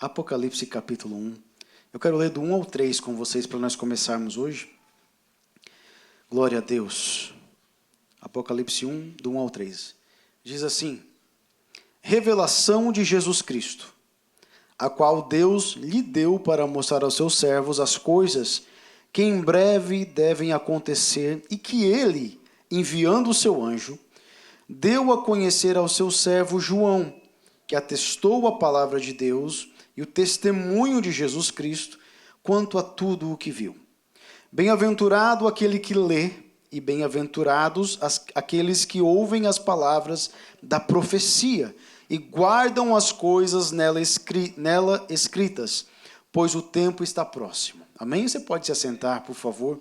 Apocalipse capítulo 1. Eu quero ler do 1 ao 3 com vocês para nós começarmos hoje. Glória a Deus. Apocalipse 1, do 1 ao 3. Diz assim: revelação de Jesus Cristo, a qual Deus lhe deu para mostrar aos seus servos as coisas que em breve devem acontecer e que ele, enviando o seu anjo, deu a conhecer ao seu servo João, que atestou a palavra de Deus e o testemunho de Jesus Cristo quanto a tudo o que viu. Bem-aventurado aquele que lê, e bem-aventurados aqueles que ouvem as palavras da profecia e guardam as coisas nela escritas, pois o tempo está próximo. Amém? Você pode se assentar, por favor?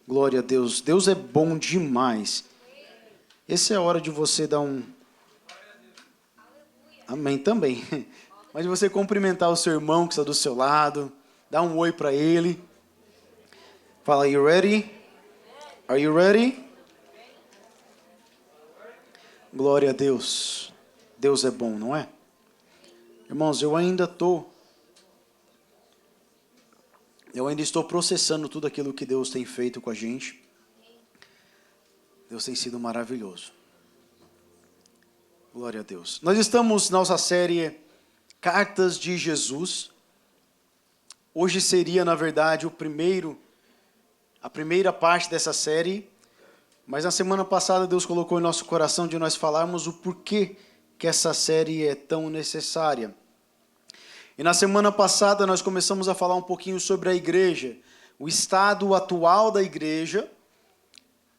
Glória a Deus. Deus é bom demais. Essa é a hora de você dar um... Amém também. Mas de você cumprimentar o seu irmão que está do seu lado, dar um oi para ele. Fala, are you ready? Are you ready? Glória a Deus. Deus é bom, não é? Irmãos, eu ainda estou processando tudo aquilo que Deus tem feito com a gente. Deus tem sido maravilhoso. Glória a Deus. Nós estamos na nossa série Cartas de Jesus. Hoje seria, na verdade, a primeira parte dessa série. Mas na semana passada Deus colocou em nosso coração de nós falarmos o porquê que essa série é tão necessária. E na semana passada nós começamos a falar um pouquinho sobre a igreja, o estado atual da igreja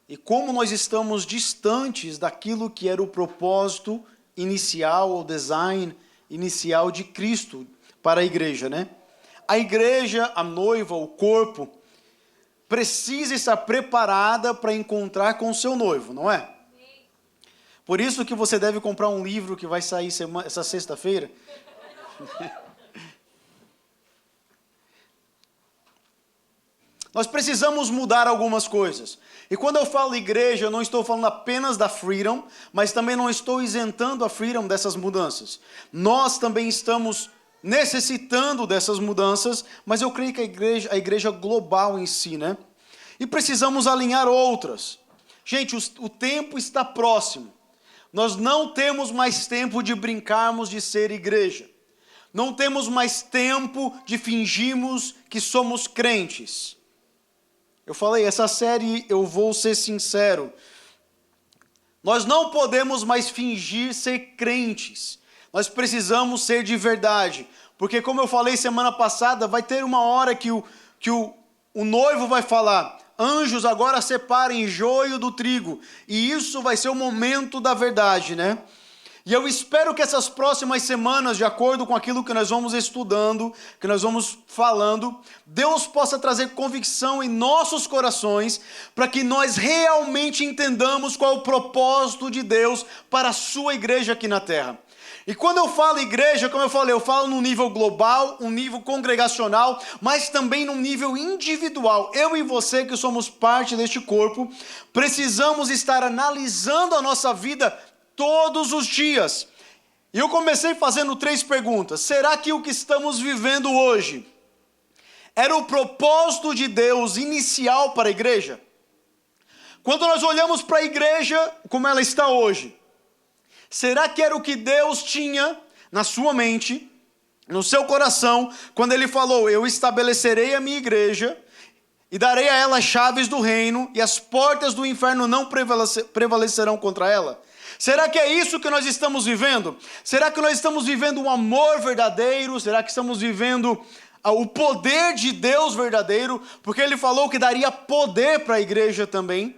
e como nós estamos distantes daquilo que era o propósito inicial, o design inicial de Cristo para a igreja, né? A igreja, a noiva, o corpo, precisa estar preparada para encontrar com o seu noivo, não é? Por isso que você deve comprar um livro que vai sair essa sexta-feira. Nós precisamos mudar algumas coisas. E quando eu falo igreja, eu não estou falando apenas da Freedom, mas também não estou isentando a Freedom dessas mudanças. Nós também estamos necessitando dessas mudanças, mas eu creio que a igreja global em si, né? E precisamos alinhar outras. Gente, o tempo está próximo. Nós não temos mais tempo de brincarmos de ser igreja. Não temos mais tempo de fingirmos que somos crentes. Eu falei, essa série, eu vou ser sincero, nós não podemos mais fingir ser crentes. Nós precisamos ser de verdade. Porque como eu falei semana passada, vai ter uma hora que o noivo vai falar: anjos, agora separem joio do trigo. E isso vai ser o momento da verdade, né? E eu espero que essas próximas semanas, de acordo com aquilo que nós vamos estudando, que nós vamos falando, Deus possa trazer convicção em nossos corações, para que nós realmente entendamos qual é o propósito de Deus para a sua igreja aqui na terra. E quando eu falo igreja, como eu falei, eu falo num nível global, um nível congregacional, mas também num nível individual. Eu e você, que somos parte deste corpo, precisamos estar analisando a nossa vida todos os dias. E eu comecei fazendo 3 perguntas. Será que o que estamos vivendo hoje era o propósito de Deus inicial para a igreja? Quando nós olhamos para a igreja como ela está hoje, será que era o que Deus tinha na sua mente, no seu coração, quando Ele falou: eu estabelecerei a minha igreja e darei a ela as chaves do reino e as portas do inferno não prevalecerão contra ela? Será que é isso que nós estamos vivendo? Será que nós estamos vivendo um amor verdadeiro? Será que estamos vivendo o poder de Deus verdadeiro? Porque Ele falou que daria poder para a igreja também.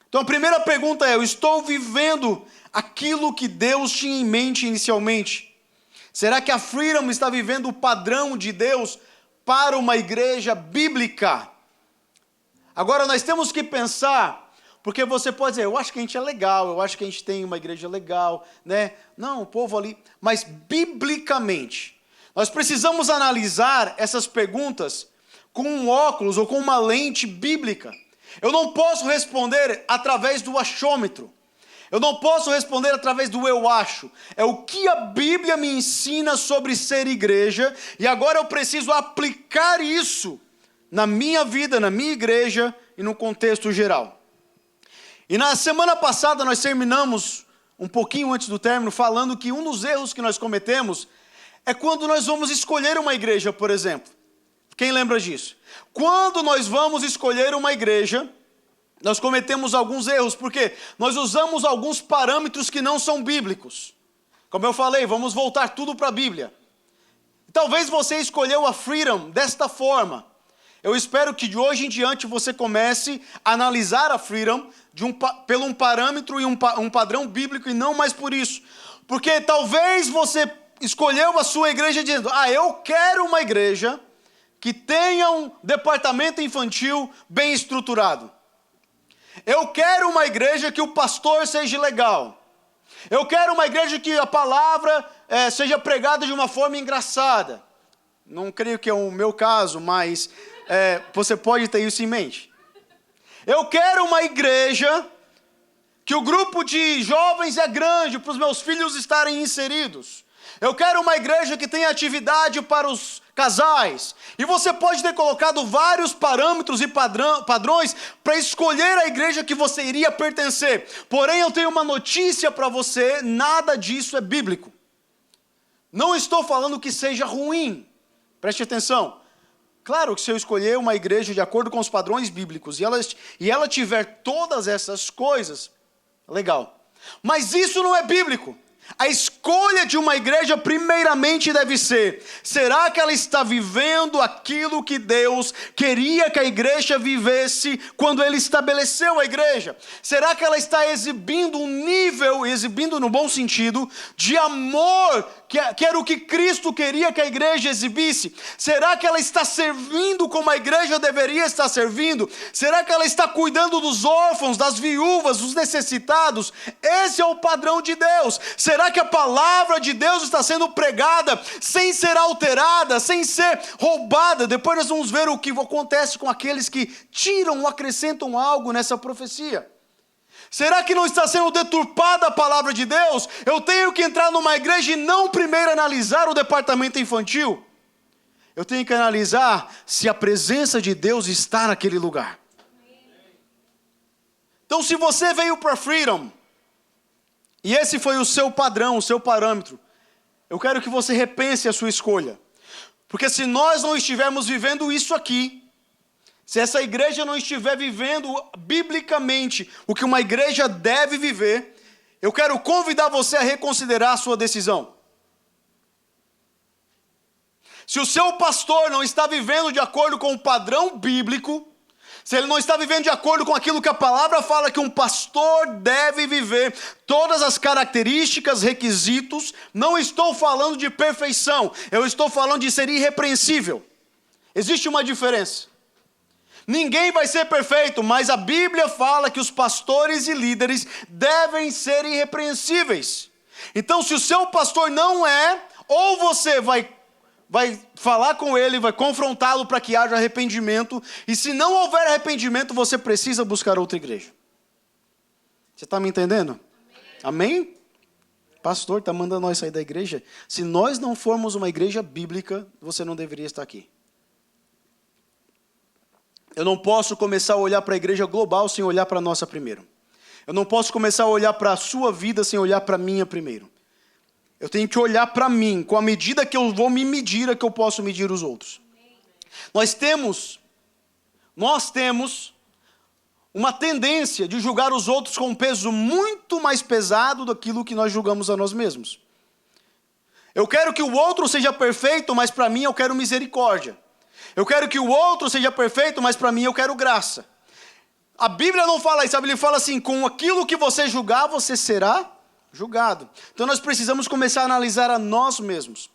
Então a primeira pergunta é: eu estou vivendo aquilo que Deus tinha em mente inicialmente? Será que a Freedom está vivendo o padrão de Deus para uma igreja bíblica? Agora nós temos que pensar, porque você pode dizer: eu acho que a gente é legal, eu acho que a gente tem uma igreja legal, né? Não, o povo ali... Mas biblicamente, nós precisamos analisar essas perguntas com um óculos ou com uma lente bíblica. Eu não posso responder através do achômetro. Eu não posso responder através do eu acho. É o que a Bíblia me ensina sobre ser igreja. E agora eu preciso aplicar isso na minha vida, na minha igreja e no contexto geral. E na semana passada nós terminamos, um pouquinho antes do término, falando que um dos erros que nós cometemos é quando nós vamos escolher uma igreja, por exemplo. Quem lembra disso? Quando nós vamos escolher uma igreja, nós cometemos alguns erros, porque nós usamos alguns parâmetros que não são bíblicos. Como eu falei, vamos voltar tudo para a Bíblia. Talvez você escolheu a Freedom desta forma. Eu espero que de hoje em diante você comece a analisar a Freedom pelo um parâmetro e um padrão bíblico e não mais por isso. Porque talvez você escolheu a sua igreja dizendo, eu quero uma igreja que tenha um departamento infantil bem estruturado. Eu quero uma igreja que o pastor seja legal. Eu quero uma igreja que a palavra seja pregada de uma forma engraçada. Não creio que é o meu caso, mas você pode ter isso em mente. Eu quero uma igreja que o grupo de jovens é grande para os meus filhos estarem inseridos. Eu quero uma igreja que tenha atividade para os casais. E você pode ter colocado vários parâmetros e padrões para escolher a igreja que você iria pertencer. Porém, eu tenho uma notícia para você, nada disso é bíblico. Não estou falando que seja ruim. Preste atenção. Claro que se eu escolher uma igreja de acordo com os padrões bíblicos e ela tiver todas essas coisas, legal. Mas isso não é bíblico. A escolha de uma igreja primeiramente deve ser, será que ela está vivendo aquilo que Deus queria que a igreja vivesse quando Ele estabeleceu a igreja? Será que ela está exibindo um nível, exibindo no bom sentido, de amor, que era o que Cristo queria que a igreja exibisse? Será que ela está servindo como a igreja deveria estar servindo? Será que ela está cuidando dos órfãos, das viúvas, dos necessitados? Esse é o padrão de Deus. Será que a palavra de Deus está sendo pregada sem ser alterada, sem ser roubada? Depois nós vamos ver o que acontece com aqueles que tiram ou acrescentam algo nessa profecia. Será que não está sendo deturpada a palavra de Deus? Eu tenho que entrar numa igreja e não primeiro analisar o departamento infantil. Eu tenho que analisar se a presença de Deus está naquele lugar. Então, se você veio para Freedom, e esse foi o seu padrão, o seu parâmetro, eu quero que você repense a sua escolha. Porque se nós não estivermos vivendo isso aqui, se essa igreja não estiver vivendo biblicamente o que uma igreja deve viver, eu quero convidar você a reconsiderar a sua decisão. Se o seu pastor não está vivendo de acordo com o padrão bíblico, se ele não está vivendo de acordo com aquilo que a palavra fala que um pastor deve viver, todas as características, requisitos, não estou falando de perfeição, eu estou falando de ser irrepreensível. Existe uma diferença. Ninguém vai ser perfeito, mas a Bíblia fala que os pastores e líderes devem ser irrepreensíveis. Então, se o seu pastor não é, ou você vai falar com ele, vai confrontá-lo para que haja arrependimento, e se não houver arrependimento, você precisa buscar outra igreja. Você está me entendendo? Amém? Pastor, está mandando nós sair da igreja? Se nós não formos uma igreja bíblica, você não deveria estar aqui. Eu não posso começar a olhar para a igreja global sem olhar para a nossa primeiro. Eu não posso começar a olhar para a sua vida sem olhar para a minha primeiro. Eu tenho que olhar para mim, com a medida que eu vou me medir, é que eu posso medir os outros. Nós temos uma tendência de julgar os outros com um peso muito mais pesado daquilo que nós julgamos a nós mesmos. Eu quero que o outro seja perfeito, mas para mim eu quero misericórdia. Eu quero que o outro seja perfeito, mas para mim eu quero graça. A Bíblia não fala isso, a Bíblia fala assim, com aquilo que você julgar, você será julgado. Então nós precisamos começar a analisar a nós mesmos.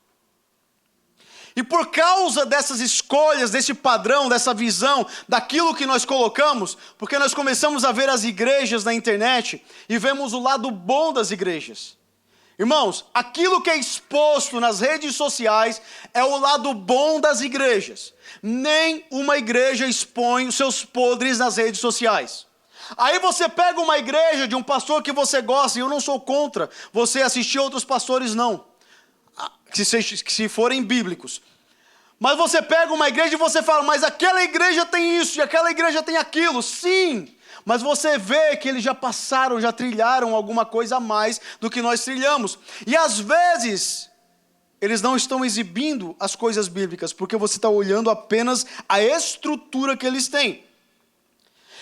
E por causa dessas escolhas, desse padrão, dessa visão, daquilo que nós colocamos, porque nós começamos a ver as igrejas na internet e vemos o lado bom das igrejas. Irmãos, aquilo que é exposto nas redes sociais é o lado bom das igrejas. Nem uma igreja expõe os seus podres nas redes sociais. Aí você pega uma igreja de um pastor que você gosta, e eu não sou contra você assistir outros pastores não, que se forem bíblicos. Mas você pega uma igreja e você fala, mas aquela igreja tem isso e aquela igreja tem aquilo. Sim, mas você vê que eles já passaram, já trilharam alguma coisa a mais do que nós trilhamos. E às vezes, eles não estão exibindo as coisas bíblicas, porque você está olhando apenas a estrutura que eles têm.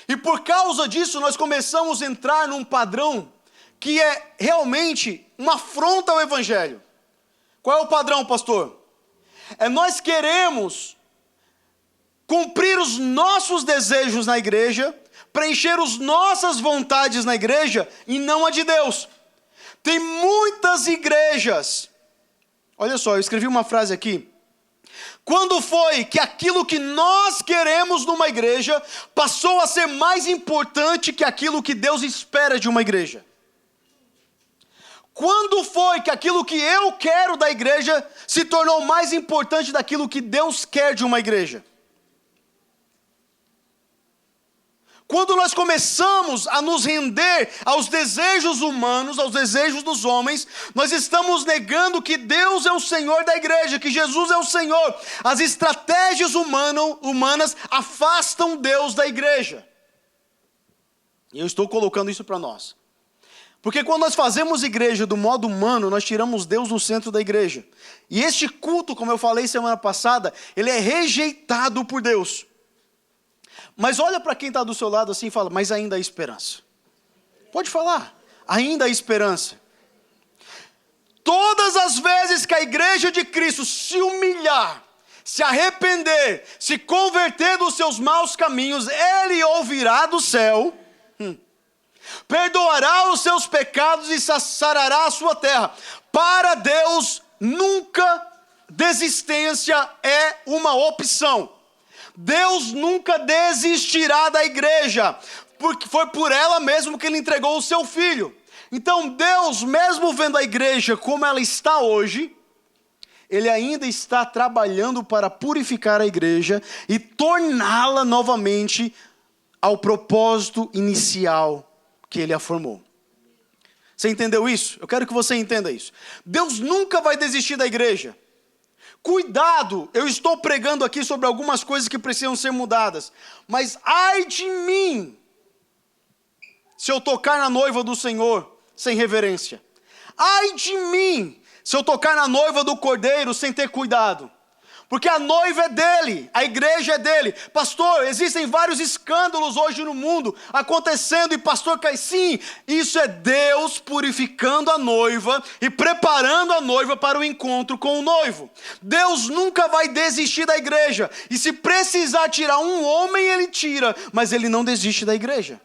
E por causa disso, nós começamos a entrar num padrão que é realmente uma afronta ao evangelho. Qual é o padrão, pastor? Nós queremos cumprir os nossos desejos na igreja, preencher as nossas vontades na igreja e não a de Deus. Tem muitas igrejas, olha só, eu escrevi uma frase aqui. Quando foi que aquilo que nós queremos numa igreja passou a ser mais importante que aquilo que Deus espera de uma igreja? Quando foi que aquilo que eu quero da igreja se tornou mais importante daquilo que Deus quer de uma igreja? Quando nós começamos a nos render aos desejos humanos, aos desejos dos homens, nós estamos negando que Deus é o Senhor da igreja, que Jesus é o Senhor. As estratégias humanas afastam Deus da igreja. E eu estou colocando isso para nós. Porque quando nós fazemos igreja do modo humano, nós tiramos Deus do centro da igreja. E este culto, como eu falei semana passada, ele é rejeitado por Deus. Mas olha para quem está do seu lado assim e fala, mas ainda há esperança. Pode falar, ainda há esperança. Todas as vezes que a igreja de Cristo se humilhar, se arrepender, se converter dos seus maus caminhos, Ele ouvirá do céu, perdoará os seus pecados e sarará a sua terra. Para Deus, nunca desistência é uma opção. Deus nunca desistirá da igreja, porque foi por ela mesmo que Ele entregou o seu Filho. Então Deus, mesmo vendo a igreja como ela está hoje, Ele ainda está trabalhando para purificar a igreja e torná-la novamente ao propósito inicial que Ele a formou. Você entendeu isso? Eu quero que você entenda isso. Deus nunca vai desistir da igreja. Cuidado, eu estou pregando aqui sobre algumas coisas que precisam ser mudadas. Mas ai de mim, se eu tocar na noiva do Senhor sem reverência. Ai de mim, se eu tocar na noiva do Cordeiro sem ter cuidado. Porque a noiva é dele, a igreja é dele. Pastor, existem vários escândalos hoje no mundo acontecendo e pastor cai. Sim, isso é Deus purificando a noiva e preparando a noiva para o encontro com o noivo. Deus nunca vai desistir da igreja. E se precisar tirar um homem, Ele tira, mas Ele não desiste da igreja.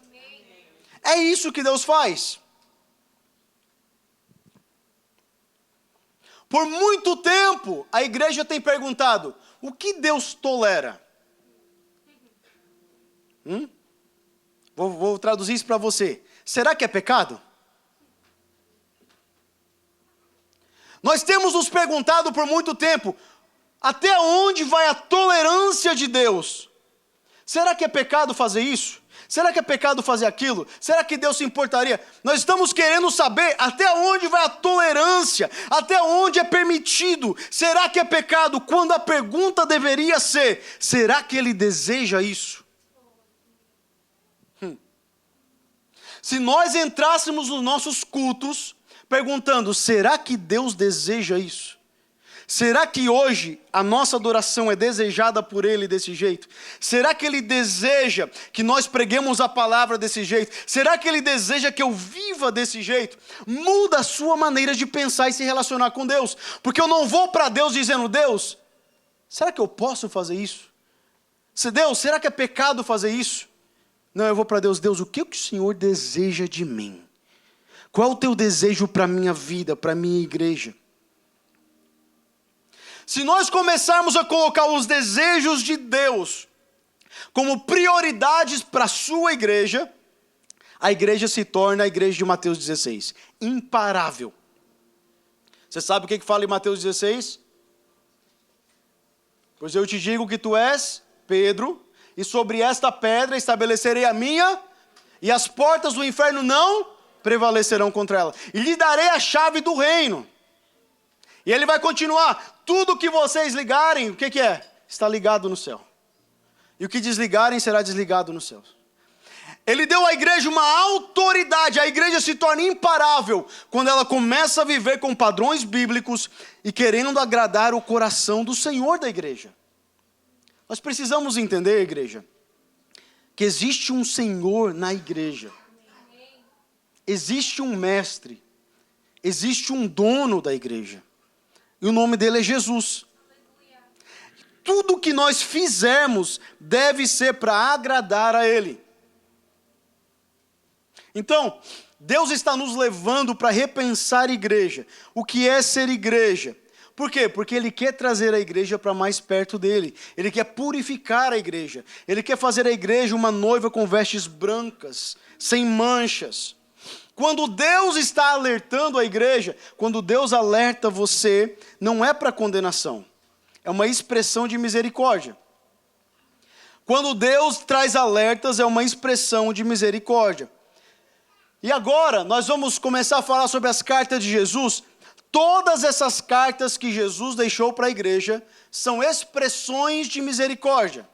É isso que Deus faz. Por muito tempo, a igreja tem perguntado, o que Deus tolera? Vou traduzir isso para você. Será que é pecado? Nós temos nos perguntado por muito tempo, até onde vai a tolerância de Deus? Será que é pecado fazer isso? Será que é pecado fazer aquilo? Será que Deus se importaria? Nós estamos querendo saber até onde vai a tolerância, até onde é permitido. Será que é pecado? Quando a pergunta deveria ser, será que Ele deseja isso? Se nós entrássemos nos nossos cultos perguntando, será que Deus deseja isso? Será que hoje a nossa adoração é desejada por Ele desse jeito? Será que Ele deseja que nós preguemos a palavra desse jeito? Será que Ele deseja que eu viva desse jeito? Muda a sua maneira de pensar e se relacionar com Deus. Porque eu não vou para Deus dizendo, Deus, será que eu posso fazer isso? Deus, será que é pecado fazer isso? Não, eu vou para Deus, Deus, o que o Senhor deseja de mim? Qual é o teu desejo para a minha vida, para a minha igreja? Se nós começarmos a colocar os desejos de Deus como prioridades para a sua igreja, a igreja se torna a igreja de Mateus 16, imparável. Você sabe o que fala em Mateus 16? Pois eu te digo que tu és Pedro, e sobre esta pedra estabelecerei a minha e as portas do inferno não prevalecerão contra ela. E lhe darei a chave do reino. E ele vai continuar. Tudo que vocês ligarem, o que é? Está ligado no céu. E o que desligarem será desligado no céu. Ele deu à igreja uma autoridade. A igreja se torna imparável quando ela começa a viver com padrões bíblicos e querendo agradar o coração do Senhor da igreja. Nós precisamos entender, igreja, que existe um Senhor na igreja. Existe um mestre. Existe um dono da igreja. E o nome dele é Jesus. Tudo que nós fizermos deve ser para agradar a ele. Então, Deus está nos levando para repensar igreja. O que é ser igreja? Por quê? Porque Ele quer trazer a igreja para mais perto dEle. Ele quer purificar a igreja. Ele quer fazer a igreja uma noiva com vestes brancas, sem manchas. Quando Deus está alertando a igreja, quando Deus alerta você, não é para condenação. É uma expressão de misericórdia. Quando Deus traz alertas, é uma expressão de misericórdia. E agora, nós vamos começar a falar sobre as cartas de Jesus. Todas essas cartas que Jesus deixou para a igreja são expressões de misericórdia.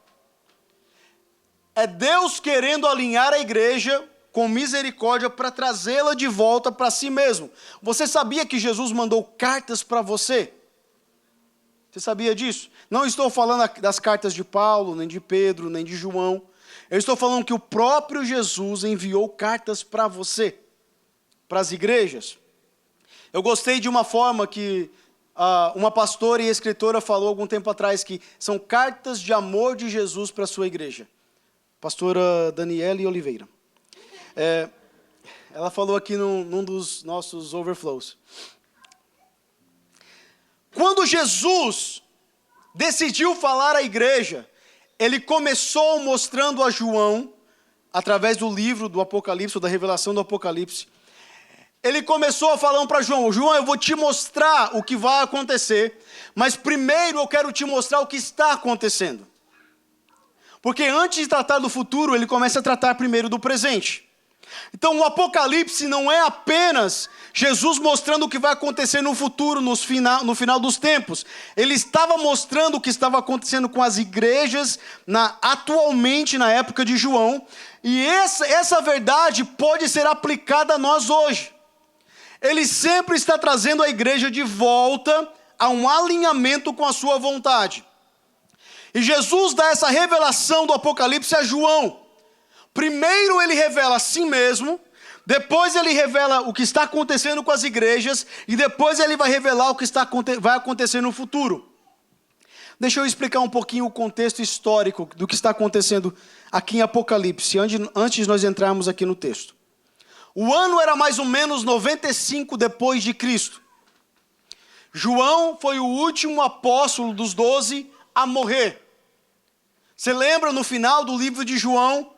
É Deus querendo alinhar a igreja com misericórdia para trazê-la de volta para si mesmo. Você sabia que Jesus mandou cartas para você? Você sabia disso? Não estou falando das cartas de Paulo, nem de Pedro, nem de João. Eu estou falando que o próprio Jesus enviou cartas para você, para as igrejas. Eu gostei de uma forma que uma pastora e escritora falou algum tempo atrás, que são cartas de amor de Jesus para a sua igreja. Pastora Daniele Oliveira. Ela falou aqui num dos nossos overflows. Quando Jesus decidiu falar à igreja, ele começou mostrando a João, através do livro do Apocalipse, ou da revelação do Apocalipse, ele começou falando para João, João, eu vou te mostrar o que vai acontecer, mas primeiro eu quero te mostrar o que está acontecendo. Porque antes de tratar do futuro, ele começa a tratar primeiro do presente. Então o Apocalipse não é apenas Jesus mostrando o que vai acontecer no futuro, no final dos tempos. Ele estava mostrando o que estava acontecendo com as igrejas atualmente na época de João. E essa verdade pode ser aplicada a nós hoje. Ele sempre está trazendo a igreja de volta a um alinhamento com a sua vontade. E Jesus dá essa revelação do Apocalipse a João. Primeiro ele revela a si mesmo, depois ele revela o que está acontecendo com as igrejas, e depois ele vai revelar o que vai acontecer no futuro. Deixa eu explicar um pouquinho o contexto histórico do que está acontecendo aqui em Apocalipse, antes de nós entrarmos aqui no texto. O ano era mais ou menos 95 depois de Cristo. João foi o último apóstolo dos 12 a morrer. Você lembra no final do livro de João?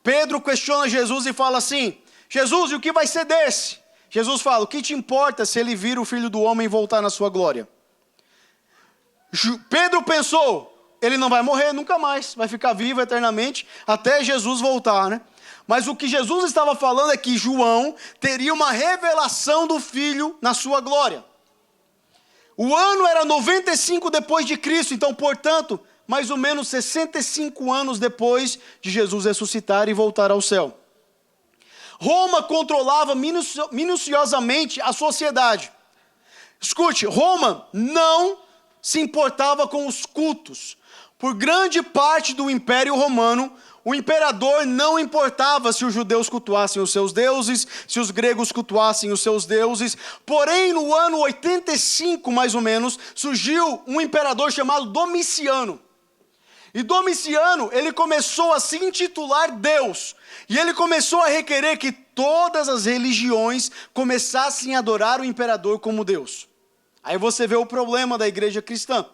Pedro questiona Jesus e fala assim, Jesus, e o que vai ser desse? Jesus fala, o que te importa se ele vir o Filho do Homem voltar na sua glória? Pedro pensou, ele não vai morrer nunca mais, vai ficar vivo eternamente até Jesus voltar, né? Mas o que Jesus estava falando é que João teria uma revelação do Filho na sua glória. O ano era 95 depois de Cristo, então, portanto, mais ou menos 65 anos depois de Jesus ressuscitar e voltar ao céu. Roma controlava minuciosamente a sociedade. Escute, Roma não se importava com os cultos. Por grande parte do Império Romano, o imperador não importava se os judeus cultuassem os seus deuses, se os gregos cultuassem os seus deuses. Porém, no ano 85, mais ou menos, surgiu um imperador chamado Domiciano. E Domiciano, ele começou a se intitular Deus. E ele começou a requerer que todas as religiões começassem a adorar o imperador como Deus. Aí você vê o problema da igreja cristã.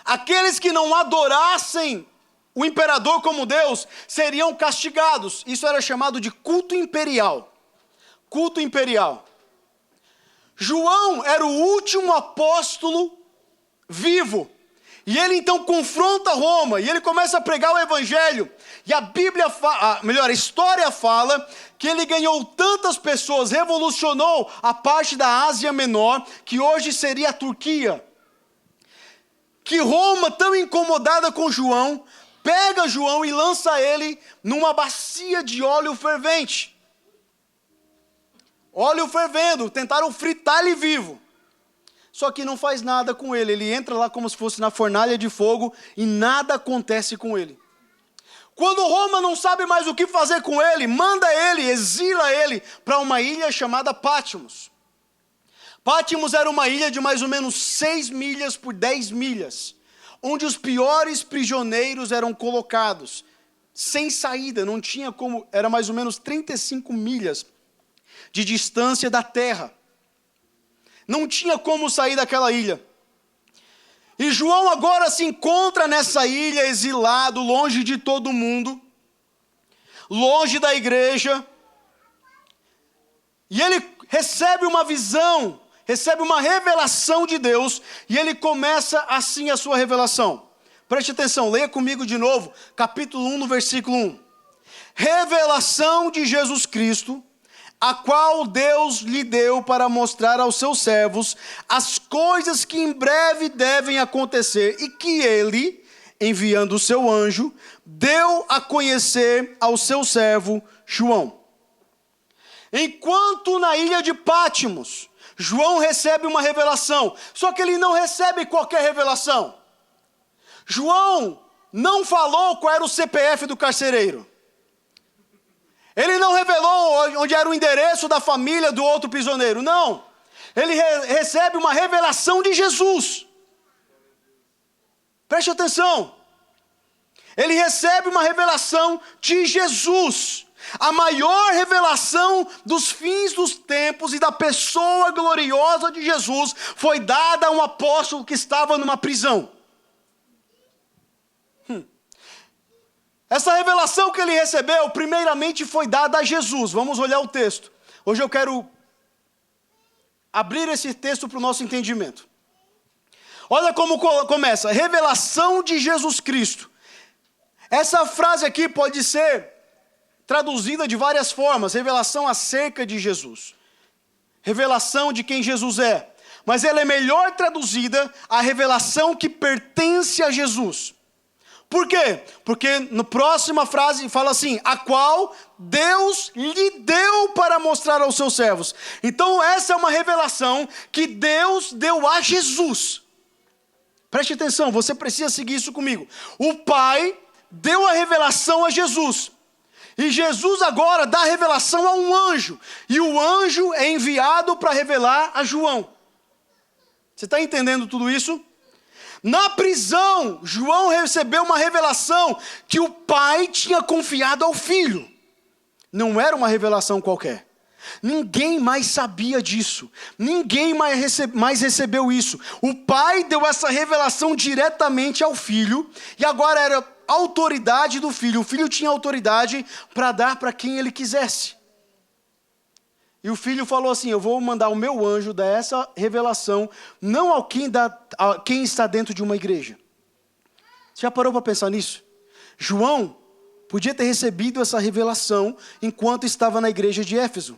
Aqueles que não adorassem o imperador como Deus seriam castigados. Isso era chamado de culto imperial. Culto imperial. João era o último apóstolo vivo. E ele então confronta Roma, e ele começa a pregar o evangelho. E a Bíblia, a história fala que ele ganhou tantas pessoas, revolucionou a parte da Ásia Menor, que hoje seria a Turquia. Que Roma, tão incomodada com João, pega João e lança ele numa bacia de óleo fervente. Óleo fervendo, tentaram fritar ele vivo. Só que não faz nada com ele. Ele entra lá como se fosse na fornalha de fogo e nada acontece com ele. Quando Roma não sabe mais o que fazer com ele, manda ele, exila ele para uma ilha chamada Patmos. Patmos era uma ilha de mais ou menos 6 milhas por 10 milhas, onde os piores prisioneiros eram colocados, sem saída, não tinha como, era mais ou menos 35 milhas de distância da terra. Não tinha como sair daquela ilha. E João agora se encontra nessa ilha, exilado, longe de todo mundo, longe da igreja. E ele recebe uma visão, recebe uma revelação de Deus, e ele começa assim a sua revelação. Preste atenção, leia comigo de novo, capítulo 1, no versículo 1. Revelação de Jesus Cristo, a qual Deus lhe deu para mostrar aos seus servos as coisas que em breve devem acontecer, e que ele, enviando o seu anjo, deu a conhecer ao seu servo João. Enquanto na ilha de Patmos, João recebe uma revelação, só que ele não recebe qualquer revelação. João não falou qual era o CPF do carcereiro. Ele não revelou onde era o endereço da família do outro prisioneiro, não. Ele recebe uma revelação de Jesus. Preste atenção. Ele recebe uma revelação de Jesus. A maior revelação dos fins dos tempos e da pessoa gloriosa de Jesus foi dada a um apóstolo que estava numa prisão. Essa revelação que ele recebeu, primeiramente foi dada a Jesus. Vamos olhar o texto. Hoje eu quero abrir esse texto para o nosso entendimento. Olha como começa. Revelação de Jesus Cristo. Essa frase aqui pode ser traduzida de várias formas. Revelação acerca de Jesus. Revelação de quem Jesus é. Mas ela é melhor traduzida a revelação que pertence a Jesus. Por quê? Porque na próxima frase fala assim, a qual Deus lhe deu para mostrar aos seus servos. Então essa é uma revelação que Deus deu a Jesus. Preste atenção, você precisa seguir isso comigo. O Pai deu a revelação a Jesus. E Jesus agora dá a revelação a um anjo. E o anjo é enviado para revelar a João. Você está entendendo tudo isso? Na prisão, João recebeu uma revelação que o pai tinha confiado ao filho. Não era uma revelação qualquer. Ninguém mais sabia disso. Ninguém mais recebeu isso. O pai deu essa revelação diretamente ao filho. E agora era autoridade do filho. O filho tinha autoridade para dar para quem ele quisesse. E o filho falou assim, eu vou mandar o meu anjo dar essa revelação, não a quem está dentro de uma igreja. Você já parou para pensar nisso? João podia ter recebido essa revelação enquanto estava na igreja de Éfeso.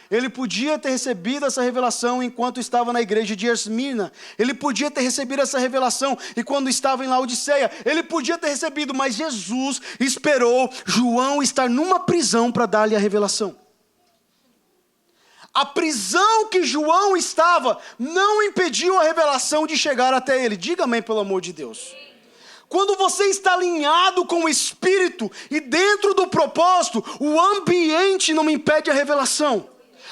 Ele podia ter recebido essa revelação enquanto estava na igreja de Esmirna. Ele podia ter recebido essa revelação e quando estava em Laodiceia. Ele podia ter recebido, mas Jesus esperou João estar numa prisão para dar-lhe a revelação. A prisão que João estava não impediu a revelação de chegar até ele. Diga amém, pelo amor de Deus. Quando você está alinhado com o Espírito e dentro do propósito, o ambiente não impede a revelação.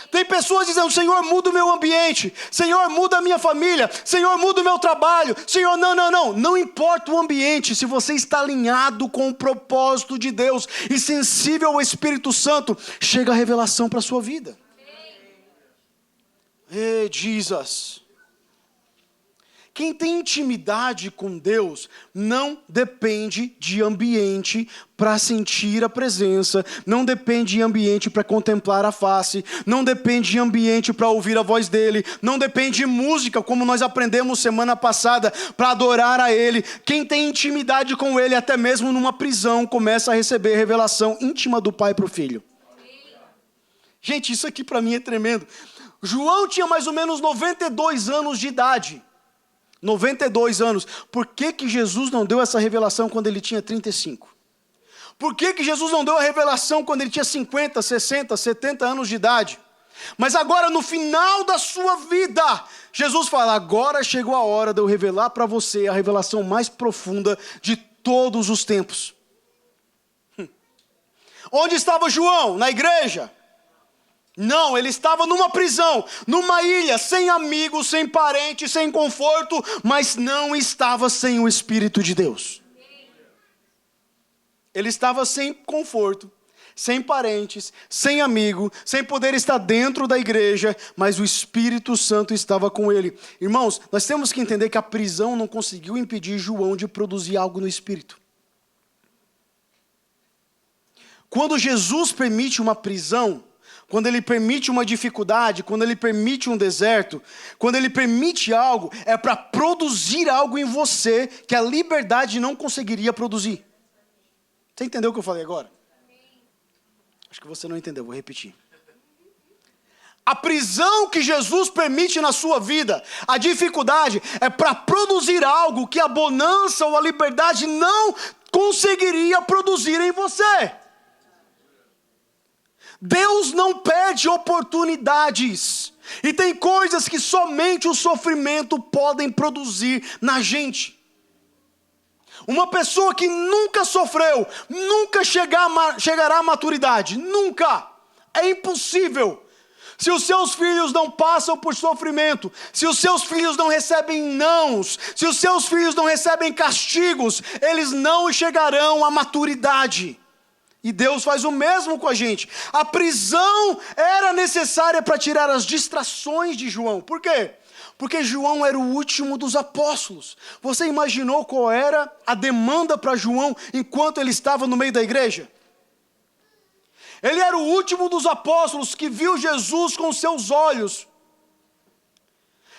Tem pessoas dizendo, Senhor, muda o meu ambiente. Senhor, muda a minha família. Senhor, muda o meu trabalho. Senhor, não. Não importa o ambiente, se você está alinhado com o propósito de Deus e sensível ao Espírito Santo, chega a revelação para a sua vida. Jesus. Quem tem intimidade com Deus não depende de ambiente para sentir a presença, não depende de ambiente para contemplar a face, não depende de ambiente para ouvir a voz dele, não depende de música, como nós aprendemos semana passada, para adorar a ele. Quem tem intimidade com ele, até mesmo numa prisão, começa a receber revelação íntima do pai para o filho. Gente, isso aqui para mim é tremendo. João tinha mais ou menos 92 anos de idade. 92 anos. Por que Jesus não deu essa revelação quando ele tinha 35? Por que Jesus não deu a revelação quando ele tinha 50, 60, 70 anos de idade? Mas agora, no final da sua vida, Jesus fala: agora chegou a hora de eu revelar para você a revelação mais profunda de todos os tempos. Onde estava João? Na igreja? Não, ele estava numa prisão, numa ilha, sem amigos, sem parentes, sem conforto, mas não estava sem o Espírito de Deus. Ele estava sem conforto, sem parentes, sem amigo, sem poder estar dentro da igreja, mas o Espírito Santo estava com ele. Irmãos, nós temos que entender que a prisão não conseguiu impedir João de produzir algo no Espírito. Quando Jesus permite uma prisão, quando ele permite uma dificuldade, quando ele permite um deserto, quando ele permite algo, é para produzir algo em você que a liberdade não conseguiria produzir. Você entendeu o que eu falei agora? Acho que você não entendeu, vou repetir. A prisão que Jesus permite na sua vida, a dificuldade, é para produzir algo que a bonança ou a liberdade não conseguiria produzir em você. Deus não perde oportunidades. E tem coisas que somente o sofrimento podem produzir na gente. Uma pessoa que nunca sofreu, nunca chegará à maturidade. Nunca. É impossível. Se os seus filhos não passam por sofrimento, se os seus filhos não recebem nãos, se os seus filhos não recebem castigos, eles não chegarão à maturidade. E Deus faz o mesmo com a gente. A prisão era necessária para tirar as distrações de João. Por quê? Porque João era o último dos apóstolos. Você imaginou qual era a demanda para João enquanto ele estava no meio da igreja? Ele era o último dos apóstolos que viu Jesus com seus olhos.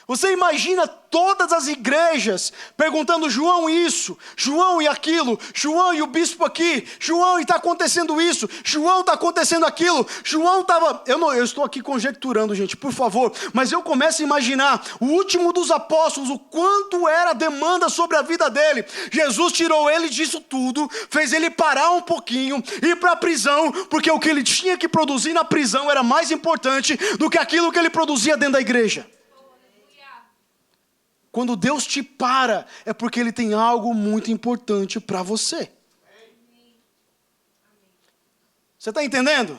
Você imagina todas as igrejas perguntando: João isso, João e aquilo, João e o bispo aqui, João e está acontecendo isso, João está acontecendo aquilo, João estava... Eu estou aqui conjecturando, gente, por favor, mas eu começo a imaginar o último dos apóstolos, o quanto era a demanda sobre a vida dele. Jesus tirou ele disso tudo, fez ele parar um pouquinho, ir para a prisão, porque o que ele tinha que produzir na prisão era mais importante do que aquilo que ele produzia dentro da igreja. Quando Deus te para, é porque Ele tem algo muito importante para você. Você está entendendo?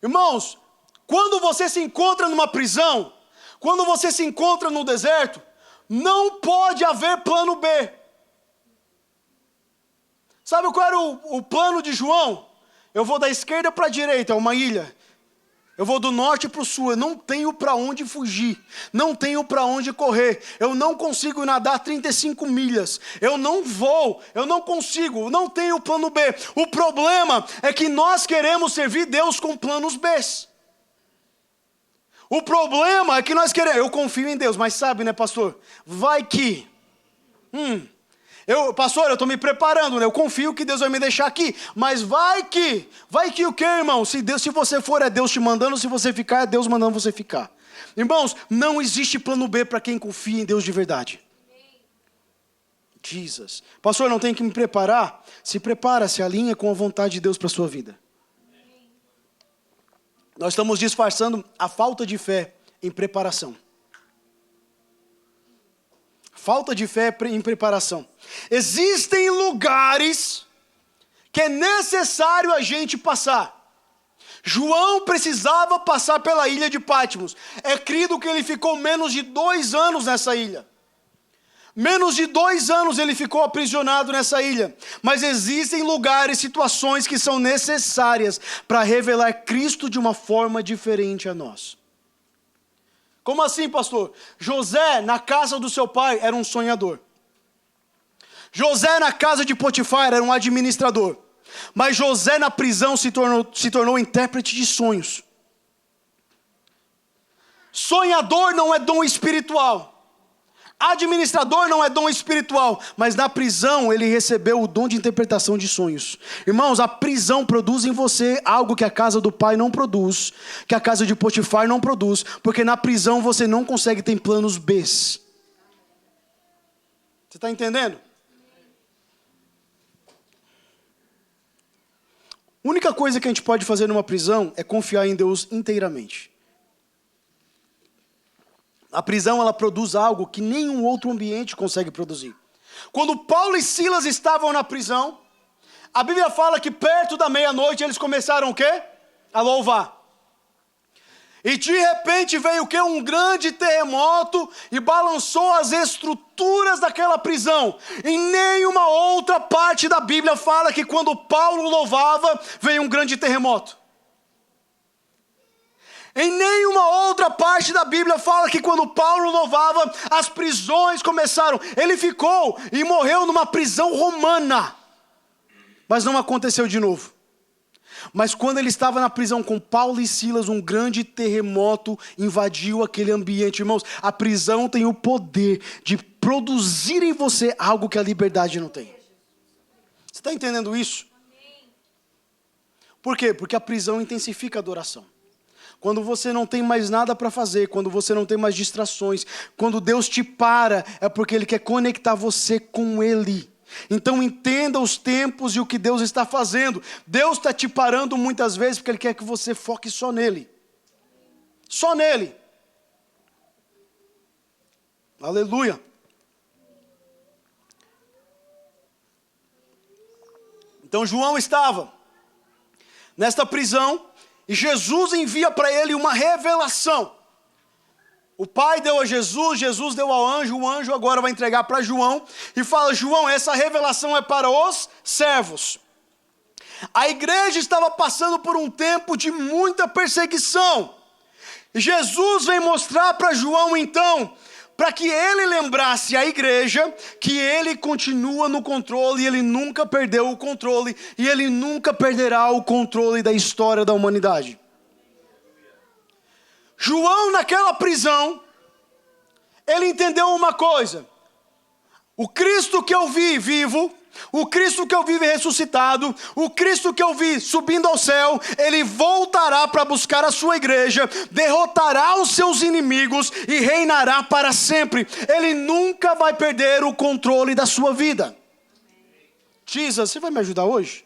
Irmãos, quando você se encontra numa prisão, quando você se encontra no deserto, não pode haver plano B. Sabe qual era o plano de João? Eu vou da esquerda para a direita, é uma ilha. Eu vou do norte para o sul, eu não tenho para onde fugir, não tenho para onde correr, eu não consigo nadar 35 milhas, eu não vou, eu não consigo, não tenho plano B. O problema é que nós queremos servir Deus com planos B. O problema é que nós queremos, eu confio em Deus, mas sabe, né, pastor, vai que... Pastor, eu estou me preparando, né? Eu confio que Deus vai me deixar aqui, mas vai que o quê, irmão? Se você for, é Deus te mandando, se você ficar, é Deus mandando você ficar. Irmãos, não existe plano B para quem confia em Deus de verdade. Jesus. Pastor, não tem que me preparar? Se prepara, se alinha com a vontade de Deus para a sua vida. Nós estamos disfarçando a falta de fé em preparação. Falta de fé em preparação. Existem lugares que é necessário a gente passar. João precisava passar pela ilha de Patmos. É crido que ele ficou menos de 2 anos nessa ilha. Menos de 2 anos ele ficou aprisionado nessa ilha. Mas existem lugares, situações que são necessárias para revelar Cristo de uma forma diferente a nós. Como assim, pastor? José, na casa do seu pai, era um sonhador. José, na casa de Potifar, era um administrador. Mas José, na prisão, se tornou intérprete de sonhos. Sonhador não é dom espiritual. Administrador não é dom espiritual, mas na prisão ele recebeu o dom de interpretação de sonhos. Irmãos, a prisão produz em você algo que a casa do pai não produz, que a casa de Potifar não produz, porque na prisão você não consegue ter planos B. Você está entendendo? A única coisa que a gente pode fazer numa prisão é confiar em Deus inteiramente. A prisão, ela produz algo que nenhum outro ambiente consegue produzir. Quando Paulo e Silas estavam na prisão, a Bíblia fala que perto da meia-noite eles começaram o quê? A louvar. E de repente veio o quê? Um grande terremoto e balançou as estruturas daquela prisão. Em nenhuma outra parte da Bíblia fala que quando Paulo louvava, veio um grande terremoto. Em nenhuma outra parte da Bíblia fala que quando Paulo louvava, as prisões começaram. Ele ficou e morreu numa prisão romana. Mas não aconteceu de novo. Mas quando ele estava na prisão com Paulo e Silas, um grande terremoto invadiu aquele ambiente. Irmãos, a prisão tem o poder de produzir em você algo que a liberdade não tem. Você está entendendo isso? Por quê? Porque a prisão intensifica a adoração. Quando você não tem mais nada para fazer, quando você não tem mais distrações, quando Deus te para, é porque Ele quer conectar você com Ele. Então entenda os tempos e o que Deus está fazendo. Deus está te parando muitas vezes porque Ele quer que você foque só nele. Só nele. Aleluia. Então João estava nesta prisão. E Jesus envia para ele uma revelação. O pai deu a Jesus, Jesus deu ao anjo, o anjo agora vai entregar para João. E fala, João, essa revelação é para os servos. A igreja estava passando por um tempo de muita perseguição. E Jesus vem mostrar para João então, para que ele lembrasse a igreja que ele continua no controle, e ele nunca perdeu o controle, e ele nunca perderá o controle da história da humanidade. João, naquela prisão, ele entendeu uma coisa: o Cristo que eu vi vivo, o Cristo que eu vi ressuscitado, o Cristo que eu vi subindo ao céu, Ele voltará para buscar a sua igreja, derrotará os seus inimigos e reinará para sempre. Ele nunca vai perder o controle da sua vida. Jesus, você vai me ajudar hoje?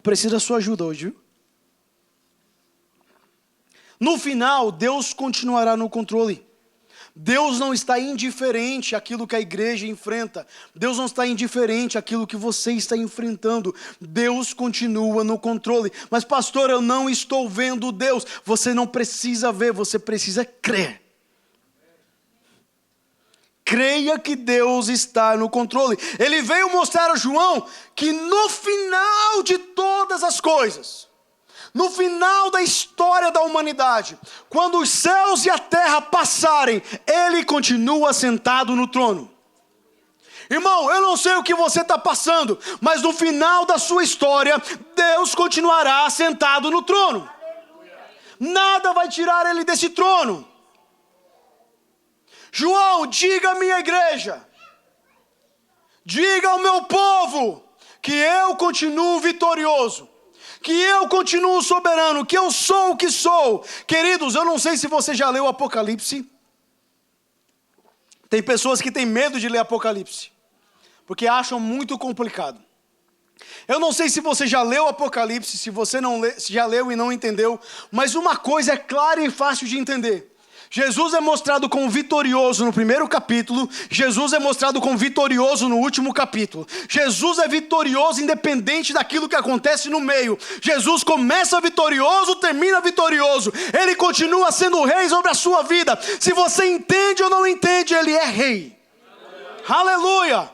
Preciso da sua ajuda hoje, viu? No final, Deus continuará no controle. Deus não está indiferente àquilo que a igreja enfrenta. Deus não está indiferente àquilo que você está enfrentando. Deus continua no controle. Mas pastor, eu não estou vendo Deus. Você não precisa ver, você precisa crer. Creia que Deus está no controle. Ele veio mostrar a João que no final de todas as coisas, no final da história da humanidade, quando os céus e a terra passarem, Ele continua sentado no trono. Irmão, eu não sei o que você está passando, mas no final da sua história, Deus continuará sentado no trono. Nada vai tirar Ele desse trono. João, diga à minha igreja, diga ao meu povo, que eu continuo vitorioso, que eu continuo soberano, que eu sou o que sou. Queridos, eu não sei se você já leu Apocalipse. Tem pessoas que têm medo de ler Apocalipse, porque acham muito complicado. Eu não sei se você já leu Apocalipse, se você não lê, se já leu e não entendeu, mas uma coisa é clara e fácil de entender. Jesus é mostrado como vitorioso no primeiro capítulo, Jesus é mostrado como vitorioso no último capítulo. Jesus é vitorioso independente daquilo que acontece no meio. Jesus começa vitorioso, termina vitorioso. Ele continua sendo o rei sobre a sua vida. Se você entende ou não entende, Ele é rei. Aleluia!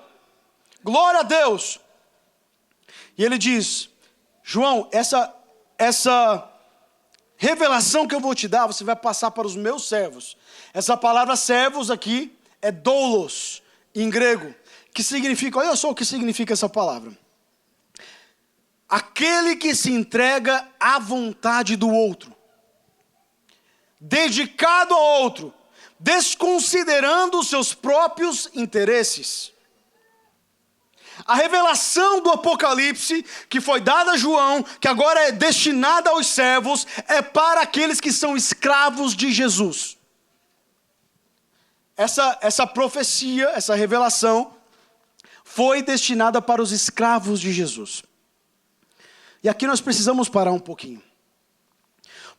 Glória a Deus! E Ele diz, João, essa revelação que eu vou te dar, você vai passar para os meus servos. Essa palavra servos aqui é doulos, em grego, que significa, olha só o que significa essa palavra. Aquele que se entrega à vontade do outro, dedicado ao outro, desconsiderando os seus próprios interesses. A revelação do Apocalipse, que foi dada a João, que agora é destinada aos servos, é para aqueles que são escravos de Jesus. Essa profecia, essa revelação, foi destinada para os escravos de Jesus. E aqui nós precisamos parar um pouquinho.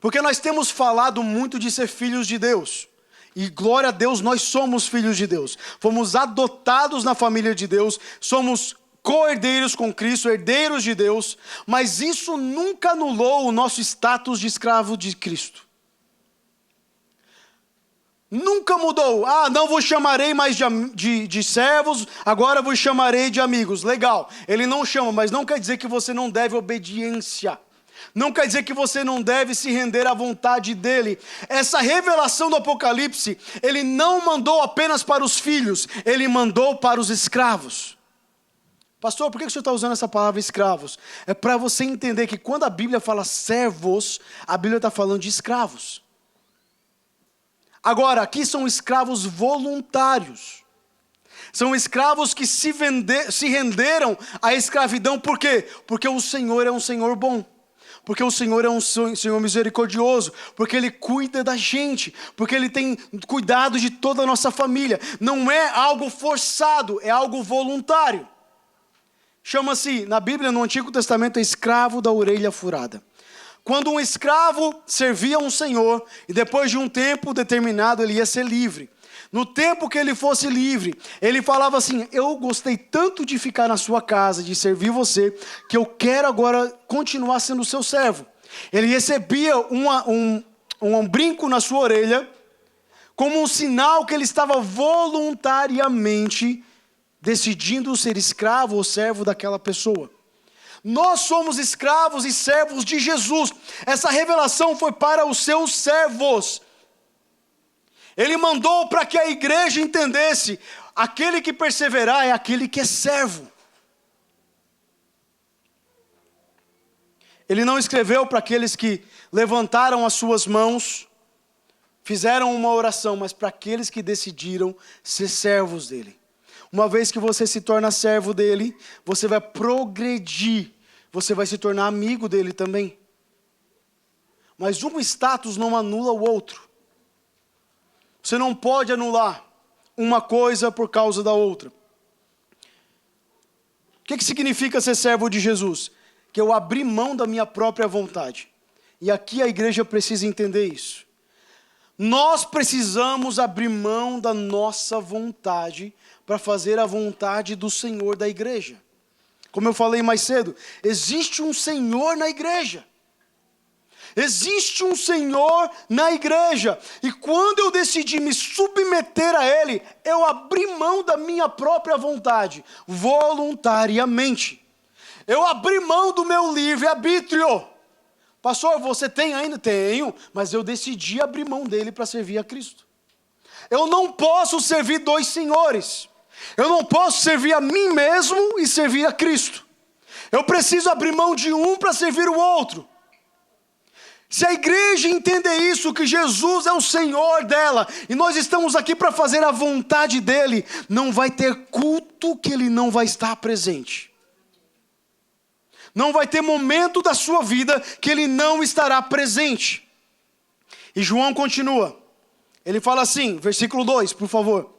Porque nós temos falado muito de ser filhos de Deus. E glória a Deus, nós somos filhos de Deus. Fomos adotados na família de Deus. Somos co-herdeiros com Cristo, herdeiros de Deus. Mas isso nunca anulou o nosso status de escravo de Cristo. Nunca mudou. Não vos chamarei mais de servos, agora vos chamarei de amigos. Legal, ele não chama, mas não quer dizer que você não deve obediência. Não quer dizer que você não deve se render à vontade dele. Essa revelação do Apocalipse, ele não mandou apenas para os filhos, ele mandou para os escravos. Pastor, por que o senhor está usando essa palavra escravos? É para você entender que quando a Bíblia fala servos, a Bíblia está falando de escravos. Agora, aqui são escravos voluntários. São escravos que se renderam à escravidão. Por quê? Porque o Senhor é um Senhor bom. Porque o Senhor é um Senhor misericordioso. Porque Ele cuida da gente. Porque Ele tem cuidado de toda a nossa família. Não é algo forçado, é algo voluntário. Chama-se, na Bíblia, no Antigo Testamento, é escravo da orelha furada. Quando um escravo servia um senhor, e depois de um tempo determinado ele ia ser livre. No tempo que ele fosse livre, ele falava assim: eu gostei tanto de ficar na sua casa, de servir você, que eu quero agora continuar sendo seu servo. Ele recebia um brinco na sua orelha, como um sinal que ele estava voluntariamente decidindo ser escravo ou servo daquela pessoa. Nós somos escravos e servos de Jesus. Essa revelação foi para os seus servos. Ele mandou para que a igreja entendesse: aquele que perseverar é aquele que é servo. Ele não escreveu para aqueles que levantaram as suas mãos, fizeram uma oração, mas para aqueles que decidiram ser servos dele. Uma vez que você se torna servo dele, você vai progredir, você vai se tornar amigo dele também. Mas um status não anula o outro. Você não pode anular uma coisa por causa da outra. O que significa ser servo de Jesus? Que eu abri mão da minha própria vontade. E aqui a igreja precisa entender isso. Nós precisamos abrir mão da nossa vontade para fazer a vontade do Senhor da igreja. Como eu falei mais cedo, existe um Senhor na igreja. Existe um Senhor na igreja. E quando eu decidi me submeter a Ele, eu abri mão da minha própria vontade, voluntariamente. Eu abri mão do meu livre-arbítrio. Pastor, você tem ainda? Tenho, mas eu decidi abrir mão dele para servir a Cristo. Eu não posso servir dois senhores. Eu não posso servir a mim mesmo e servir a Cristo. Eu preciso abrir mão de um para servir o outro. Se a igreja entender isso, que Jesus é o Senhor dela, e nós estamos aqui para fazer a vontade dEle, não vai ter culto que Ele não vai estar presente. Não vai ter momento da sua vida que Ele não estará presente. E João continua. Ele fala assim, versículo 2, por favor.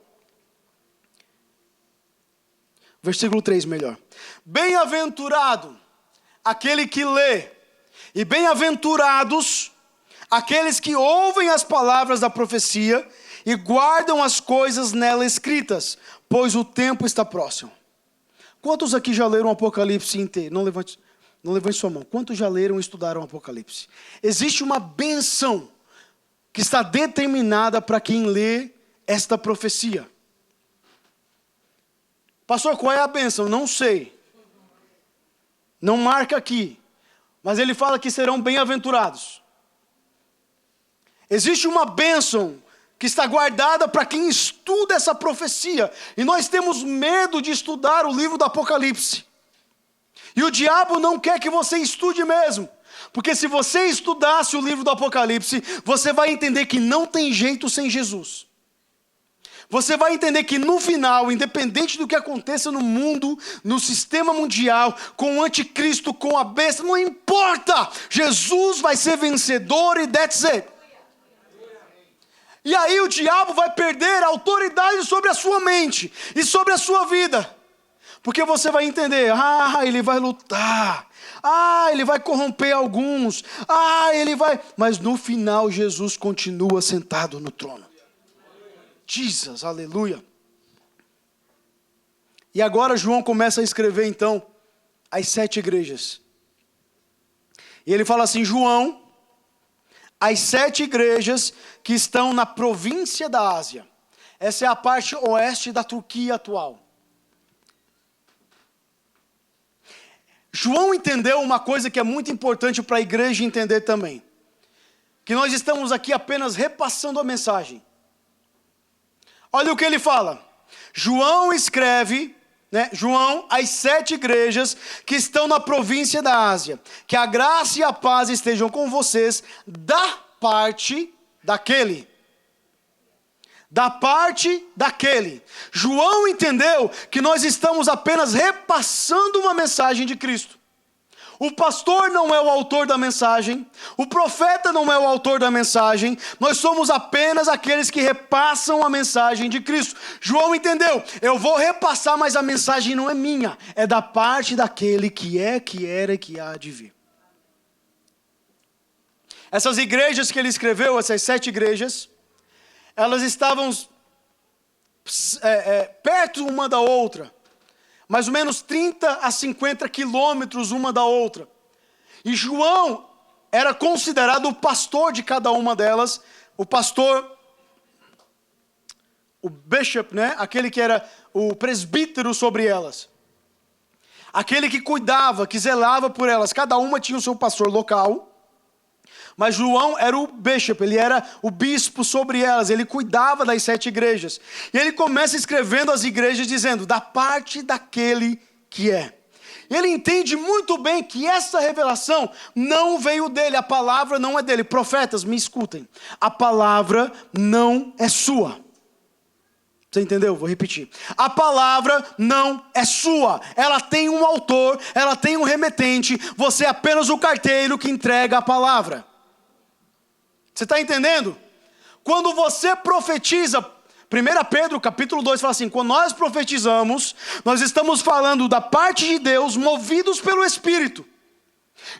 Versículo 3, melhor. Bem-aventurado aquele que lê, e bem-aventurados aqueles que ouvem as palavras da profecia e guardam as coisas nela escritas, pois o tempo está próximo. Quantos aqui já leram o Apocalipse inteiro? Não levante sua mão. Quantos já leram e estudaram o Apocalipse? Existe uma bênção que está determinada para quem lê esta profecia. Pastor, qual é a bênção? Não sei. Não marca aqui. Mas ele fala que serão bem-aventurados. Existe uma bênção que está guardada para quem estuda essa profecia. E nós temos medo de estudar o livro do Apocalipse. E o diabo não quer que você estude mesmo. Porque se você estudasse o livro do Apocalipse, você vai entender que não tem jeito sem Jesus. Você vai entender que no final, independente do que aconteça no mundo, no sistema mundial, com o anticristo, com a besta, não importa. Jesus vai ser vencedor e that's it. E aí o diabo vai perder a autoridade sobre a sua mente e sobre a sua vida. Porque você vai entender, ele vai lutar. Ele vai corromper alguns. Ele vai... Mas no final Jesus continua sentado no trono. Jesus, aleluia. E agora João começa a escrever então as 7 igrejas. E ele fala assim, João, as 7 igrejas que estão na província da Ásia. Essa é a parte oeste da Turquia atual. João entendeu uma coisa que é muito importante para a igreja entender também. Que nós estamos aqui apenas repassando a mensagem. Olha o que ele fala. João escreve, João, as 7 igrejas que estão na província da Ásia. Que a graça e a paz estejam com vocês da parte daquele. Da parte daquele. João entendeu que nós estamos apenas repassando uma mensagem de Cristo. O pastor não é o autor da mensagem, o profeta não é o autor da mensagem, nós somos apenas aqueles que repassam a mensagem de Cristo. João entendeu, eu vou repassar, mas a mensagem não é minha, é da parte daquele que é, que era e que há de vir. Essas igrejas que ele escreveu, essas 7 igrejas, elas estavam perto uma da outra, mais ou menos 30 a 50 quilômetros uma da outra. E João era considerado o pastor de cada uma delas, o pastor, o bishop, aquele que era o presbítero sobre elas. Aquele que cuidava, que zelava por elas. Cada uma tinha o seu pastor local. Mas João era o bishop, ele era o bispo sobre elas, ele cuidava das 7 igrejas. E ele começa escrevendo as igrejas dizendo, da parte daquele que é. E ele entende muito bem que essa revelação não veio dele, a palavra não é dele. Profetas, me escutem, a palavra não é sua. Você entendeu? Vou repetir. A palavra não é sua. Ela tem um autor, ela tem um remetente, você é apenas o carteiro que entrega a palavra. Você está entendendo? Quando você profetiza, 1 Pedro capítulo 2 fala assim, quando nós profetizamos, nós estamos falando da parte de Deus, movidos pelo Espírito.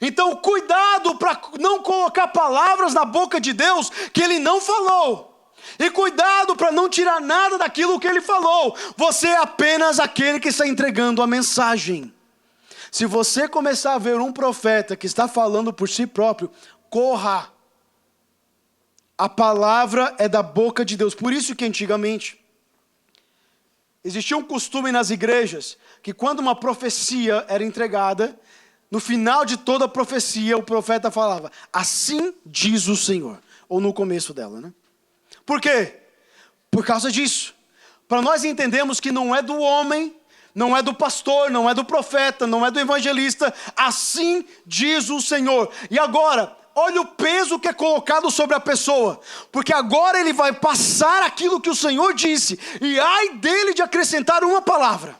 Então cuidado para não colocar palavras na boca de Deus que Ele não falou. E cuidado para não tirar nada daquilo que Ele falou. Você é apenas aquele que está entregando a mensagem. Se você começar a ver um profeta que está falando por si próprio, corra. A palavra é da boca de Deus. Por isso que antigamente existia um costume nas igrejas que quando uma profecia era entregada, no final de toda a profecia o profeta falava, assim diz o Senhor. Ou no começo dela, Por quê? Por causa disso. Para nós entendermos que não é do homem, não é do pastor, não é do profeta, não é do evangelista. Assim diz o Senhor. E agora... olha o peso que é colocado sobre a pessoa, porque agora ele vai passar aquilo que o Senhor disse, e ai dele de acrescentar uma palavra.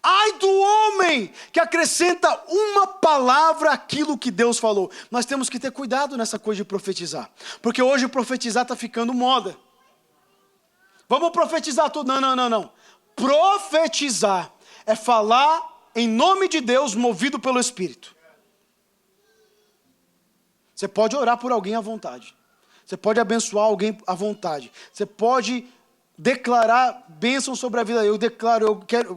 Ai do homem que acrescenta uma palavra àquilo que Deus falou. Nós temos que ter cuidado nessa coisa de profetizar, porque hoje profetizar está ficando moda. Vamos profetizar tudo, não. Profetizar é falar em nome de Deus, movido pelo Espírito. Você pode orar por alguém à vontade. Você pode abençoar alguém à vontade. Você pode declarar bênção sobre a vida.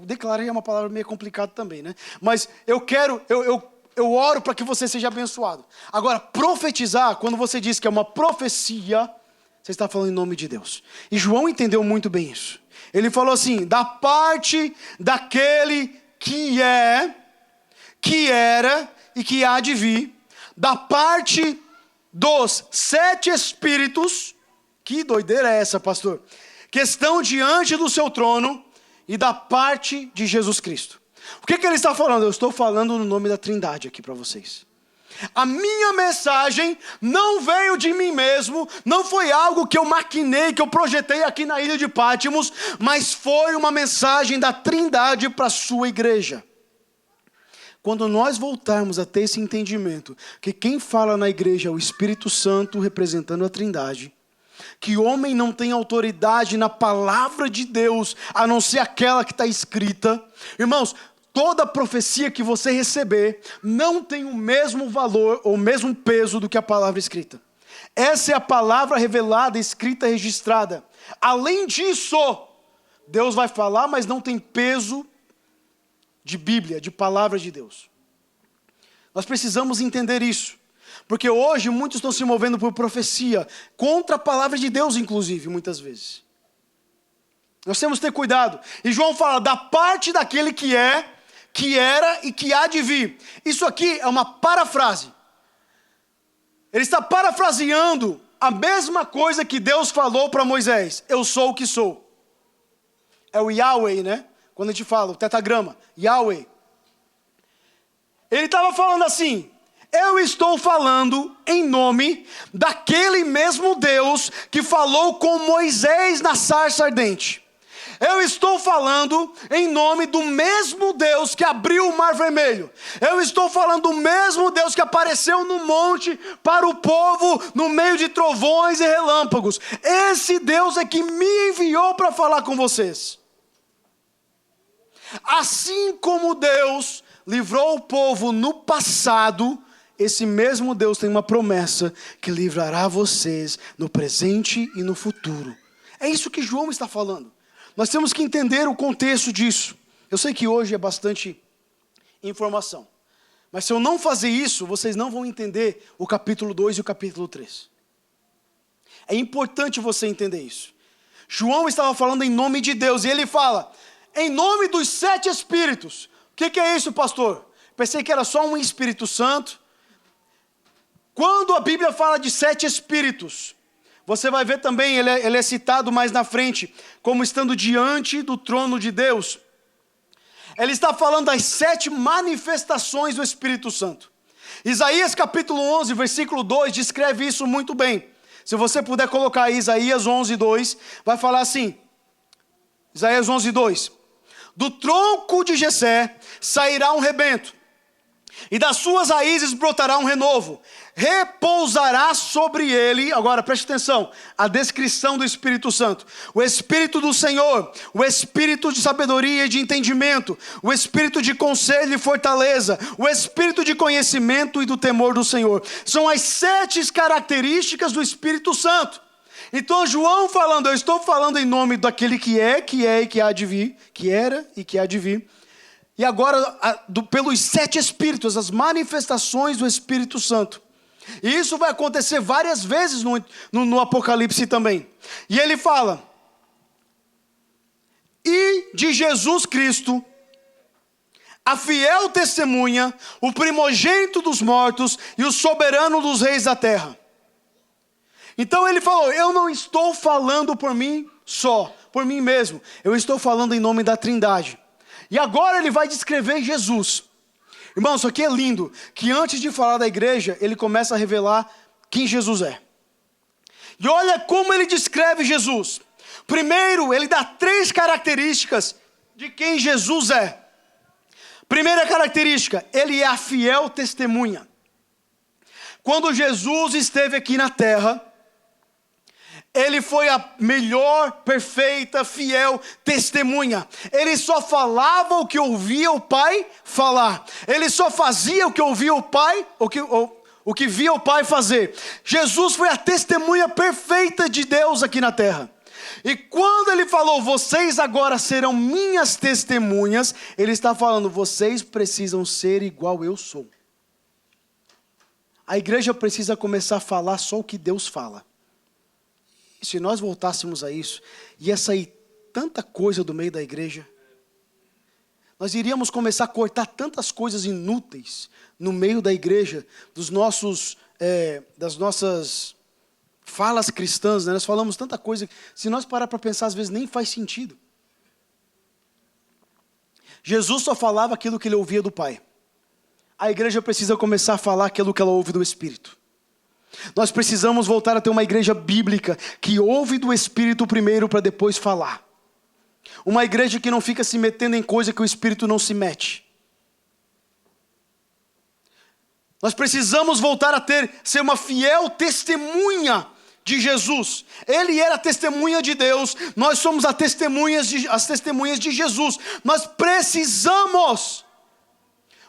Declarar é uma palavra meio complicada também, Mas eu oro para que você seja abençoado. Agora, profetizar, quando você diz que é uma profecia, você está falando em nome de Deus. E João entendeu muito bem isso. Ele falou assim, da parte daquele que é, que era e que há de vir, da parte dos 7 espíritos Que doideira é essa, pastor? Que estão diante do seu trono e da parte de Jesus Cristo. O que ele está falando? Eu estou falando no nome da Trindade aqui para vocês. A minha mensagem não veio de mim mesmo, não foi algo que eu maquinei, que eu projetei aqui na ilha de Pátimos, mas foi uma mensagem da Trindade para a sua igreja. Quando nós voltarmos a ter esse entendimento, que quem fala na igreja é o Espírito Santo representando a Trindade, que homem não tem autoridade na palavra de Deus, a não ser aquela que está escrita. Irmãos, toda profecia que você receber não tem o mesmo valor ou o mesmo peso do que a palavra escrita. Essa é a palavra revelada, escrita, registrada. Além disso, Deus vai falar, mas não tem peso de Bíblia, de palavra de Deus. Nós precisamos entender isso. Porque hoje muitos estão se movendo por profecia, contra a palavra de Deus, inclusive, muitas vezes. Nós temos que ter cuidado. E João fala da parte daquele que é, que era e que há de vir. Isso aqui é uma parafrase. Ele está parafraseando a mesma coisa que Deus falou para Moisés. Eu sou o que sou. É o Yahweh, né? Quando a gente fala, o tetagrama, Yahweh. Ele estava falando assim: eu estou falando em nome daquele mesmo Deus que falou com Moisés na sarça ardente. Eu estou falando em nome do mesmo Deus que abriu o Mar Vermelho. Eu estou falando do mesmo Deus que apareceu no monte para o povo no meio de trovões e relâmpagos. Esse Deus é que me enviou para falar com vocês. Assim como Deus livrou o povo no passado, esse mesmo Deus tem uma promessa que livrará vocês no presente e no futuro. É isso que João está falando. Nós temos que entender o contexto disso. Eu sei que hoje é bastante informação, mas se eu não fazer isso, vocês não vão entender o capítulo 2 e o capítulo 3. É importante você entender isso. João estava falando em nome de Deus, e ele fala, em nome dos 7 Espíritos. O que é isso, pastor? Pensei que era só um Espírito Santo. Quando a Bíblia fala de 7 Espíritos, você vai ver também, ele é citado mais na frente, como estando diante do trono de Deus. Ele está falando das 7 manifestações do Espírito Santo. Isaías capítulo 11, versículo 2, descreve isso muito bem. Se você puder colocar aí Isaías 11, 2, vai falar assim, Isaías 11, 2. Do tronco de Jessé sairá um rebento, e das suas raízes brotará um renovo. Repousará sobre ele, agora preste atenção, a descrição do Espírito Santo. O Espírito do Senhor, o Espírito de sabedoria e de entendimento, o Espírito de conselho e fortaleza, o Espírito de conhecimento e do temor do Senhor. São as 7 características do Espírito Santo. Então João falando, eu estou falando em nome daquele que é e que há de vir, que era e que há de vir. E agora, pelos 7 Espíritos, as manifestações do Espírito Santo. E isso vai acontecer várias vezes no Apocalipse também. E ele fala, e de Jesus Cristo, a fiel testemunha, o primogênito dos mortos e o soberano dos reis da terra. Então ele falou, eu não estou falando por mim só, por mim mesmo. Eu estou falando em nome da Trindade. E agora ele vai descrever Jesus. Irmão, isso aqui é lindo, que antes de falar da igreja, ele começa a revelar quem Jesus é. E olha como ele descreve Jesus. Primeiro, ele dá 3 características de quem Jesus é. Primeira característica, ele é a fiel testemunha. Quando Jesus esteve aqui na terra, ele foi a melhor, perfeita, fiel testemunha. Ele só falava o que ouvia o Pai falar. Ele só fazia o que ouvia o Pai, o que via o Pai fazer. Jesus foi a testemunha perfeita de Deus aqui na terra. E quando ele falou, vocês agora serão minhas testemunhas, ele está falando, vocês precisam ser igual eu sou. A igreja precisa começar a falar só o que Deus fala. E se nós voltássemos a isso, ia sair tanta coisa do meio da igreja. Nós iríamos começar a cortar tantas coisas inúteis no meio da igreja, das nossas falas cristãs, né? Nós falamos tanta coisa, se nós parar para pensar, às vezes nem faz sentido. Jesus só falava aquilo que ele ouvia do Pai. A igreja precisa começar a falar aquilo que ela ouve do Espírito. Nós precisamos voltar a ter uma igreja bíblica que ouve do Espírito primeiro para depois falar. Uma igreja que não fica se metendo em coisa que o Espírito não se mete. Nós precisamos voltar a ser uma fiel testemunha de Jesus. Ele era a testemunha de Deus, nós somos as testemunhas de Jesus. Nós precisamos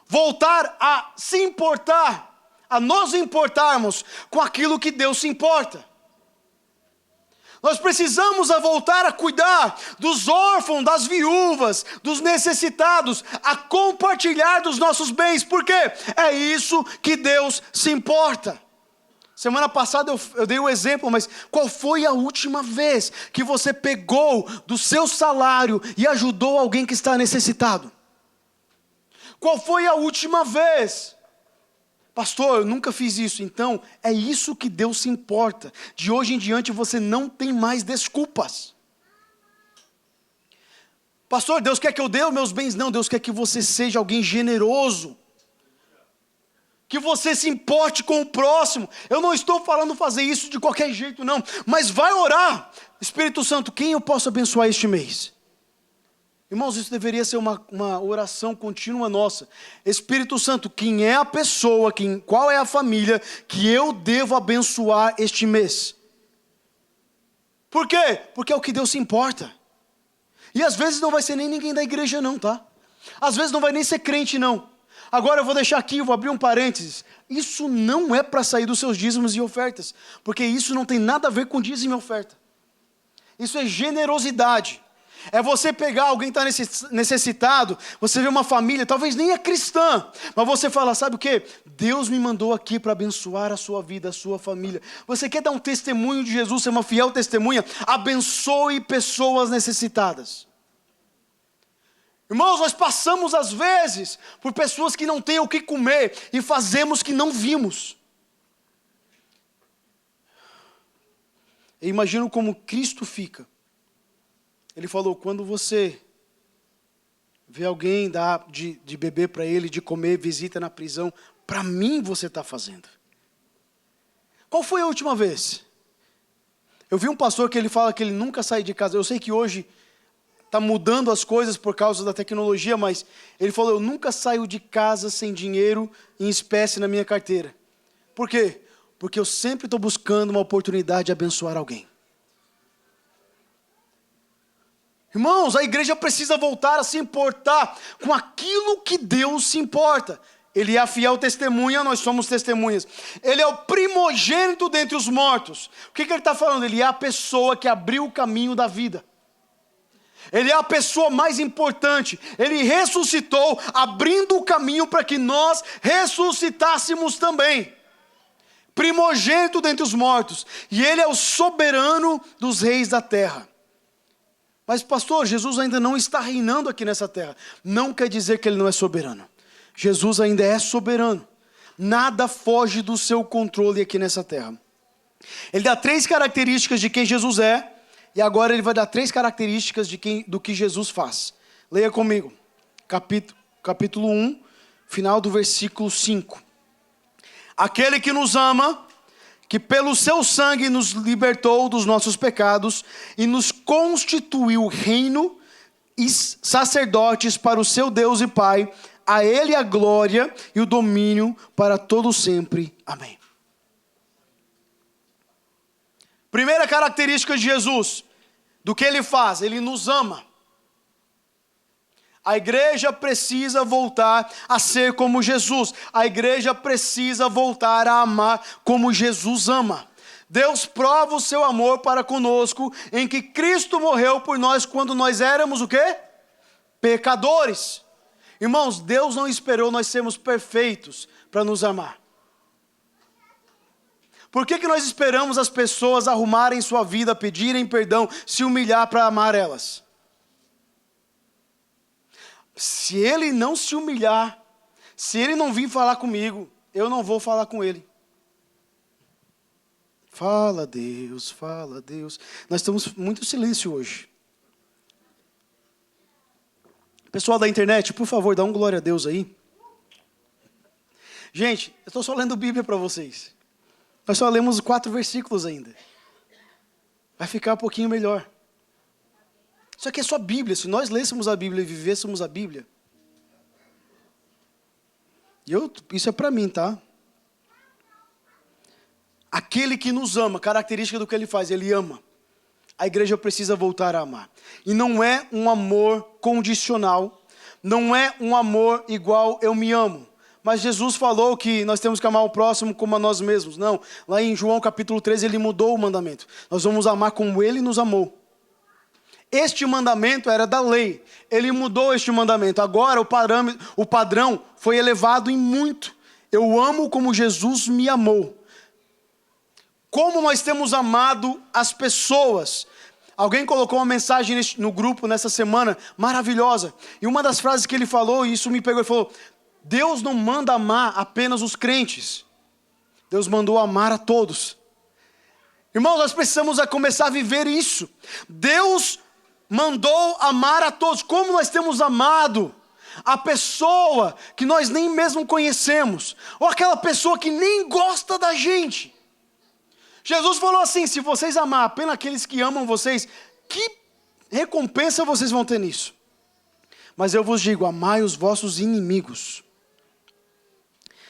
voltar a se importar, a nos importarmos com aquilo que Deus se importa. Nós precisamos voltar a cuidar dos órfãos, das viúvas, dos necessitados, a compartilhar dos nossos bens. Por quê? É isso que Deus se importa. Semana passada eu dei o exemplo, mas qual foi a última vez que você pegou do seu salário e ajudou alguém que está necessitado? Qual foi a última vez? Pastor, eu nunca fiz isso. Então, é isso que Deus se importa. De hoje em diante você não tem mais desculpas. Pastor, Deus quer que eu dê os meus bens? Não, Deus quer que você seja alguém generoso. Que você se importe com o próximo. Eu não estou falando fazer isso de qualquer jeito, não. Mas vai orar. Espírito Santo, quem eu posso abençoar este mês? Irmãos, isso deveria ser uma oração contínua nossa. Espírito Santo, quem é a pessoa, qual é a família que eu devo abençoar este mês? Por quê? Porque é o que Deus se importa. E às vezes não vai ser nem ninguém da igreja não, tá? Às vezes não vai nem ser crente não. Agora eu vou deixar aqui, vou abrir um parênteses. Isso não é para sair dos seus dízimos e ofertas. Porque isso não tem nada a ver com dízimo e oferta. Isso é generosidade. É você pegar alguém que está necessitado, você vê uma família, talvez nem é cristã, mas você fala, sabe o que? Deus me mandou aqui para abençoar a sua vida, a sua família. Você quer dar um testemunho de Jesus, ser uma fiel testemunha? Abençoe pessoas necessitadas. Irmãos, nós passamos às vezes por pessoas que não têm o que comer e fazemos que não vimos. Eu imagino como Cristo fica. Ele falou, quando você vê alguém dar de beber para ele, de comer, visita na prisão, para mim você está fazendo. Qual foi a última vez? Eu vi um pastor que ele fala que ele nunca sai de casa. Eu sei que hoje está mudando as coisas por causa da tecnologia, mas ele falou, eu nunca saio de casa sem dinheiro em espécie na minha carteira. Por quê? Porque eu sempre estou buscando uma oportunidade de abençoar alguém. Irmãos, a igreja precisa voltar a se importar com aquilo que Deus se importa. Ele é a fiel testemunha, nós somos testemunhas. Ele é o primogênito dentre os mortos. O que ele está falando? Ele é a pessoa que abriu o caminho da vida. Ele é a pessoa mais importante. Ele ressuscitou, abrindo o caminho para que nós ressuscitássemos também. Primogênito dentre os mortos. E ele é o soberano dos reis da terra. Mas pastor, Jesus ainda não está reinando aqui nessa terra. Não quer dizer que ele não é soberano. Jesus ainda é soberano. Nada foge do seu controle aqui nessa terra. Ele dá 3 características de quem Jesus é. E agora ele vai dar 3 características do que Jesus faz. Leia comigo. Capítulo 1, final do versículo 5. Aquele que nos ama, que pelo seu sangue nos libertou dos nossos pecados e nos constituiu reino e sacerdotes para o seu Deus e Pai, a ele a glória e o domínio para todo sempre. Amém. Primeira característica de Jesus, do que ele faz, ele nos ama. A igreja precisa voltar a ser como Jesus. A igreja precisa voltar a amar como Jesus ama. Deus prova o seu amor para conosco em que Cristo morreu por nós quando nós éramos o quê? Pecadores. Irmãos, Deus não esperou nós sermos perfeitos para nos amar. Por que nós esperamos as pessoas arrumarem sua vida, pedirem perdão, se humilhar para amar elas? Se ele não se humilhar, se ele não vir falar comigo, eu não vou falar com ele. Fala, Deus, fala, Deus. Nós estamos muito silêncio hoje. Pessoal da internet, por favor, dá um glória a Deus aí. Gente, eu estou só lendo Bíblia para vocês. Nós só lemos 4 versículos ainda. Vai ficar um pouquinho melhor. Isso aqui é só Bíblia. Se nós lêssemos a Bíblia e vivêssemos a Bíblia. Isso é para mim, tá? Aquele que nos ama, característica do que ele faz, ele ama. A igreja precisa voltar a amar. E não é um amor condicional, não é um amor igual eu me amo. Mas Jesus falou que nós temos que amar o próximo como a nós mesmos. Não, lá em João capítulo 13 ele mudou o mandamento. Nós vamos amar como ele nos amou. Este mandamento era da lei. Ele mudou este mandamento. Agora o padrão foi elevado em muito. Eu amo como Jesus me amou. Como nós temos amado as pessoas. Alguém colocou uma mensagem no grupo nessa semana, maravilhosa. E uma das frases que ele falou, e isso me pegou, ele falou: Deus não manda amar apenas os crentes. Deus mandou amar a todos. Irmãos, nós precisamos começar a viver isso. Deus mandou amar a todos. Como nós temos amado a pessoa que nós nem mesmo conhecemos. Ou aquela pessoa que nem gosta da gente. Jesus falou assim: se vocês amar apenas aqueles que amam vocês, que recompensa vocês vão ter nisso? Mas eu vos digo, amai os vossos inimigos.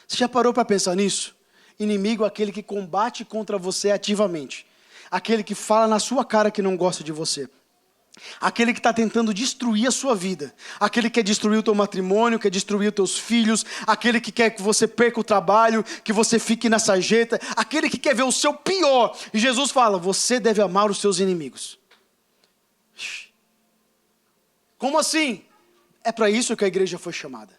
Você já parou para pensar nisso? Inimigo é aquele que combate contra você ativamente. Aquele que fala na sua cara que não gosta de você. Aquele que está tentando destruir a sua vida. Aquele que quer destruir o teu matrimônio, quer destruir os teus filhos. Aquele que quer que você perca o trabalho, que você fique na sarjeta. Aquele que quer ver o seu pior. E Jesus fala: você deve amar os seus inimigos. Como assim? É para isso que a igreja foi chamada.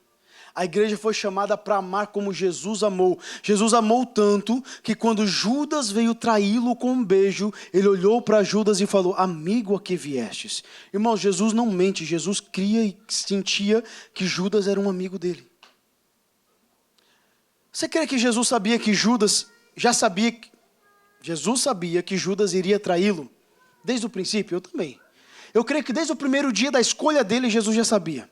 A igreja foi chamada para amar como Jesus amou. Jesus amou tanto que quando Judas veio traí-lo com um beijo, ele olhou para Judas e falou: amigo, a que viestes? Irmão, Jesus não mente. Jesus cria e sentia que Judas era um amigo dele. Você crê que Jesus sabia que Judas, Jesus sabia que Judas iria traí-lo? Desde o princípio? Eu também. Eu creio que desde o primeiro dia da escolha dele, Jesus já sabia.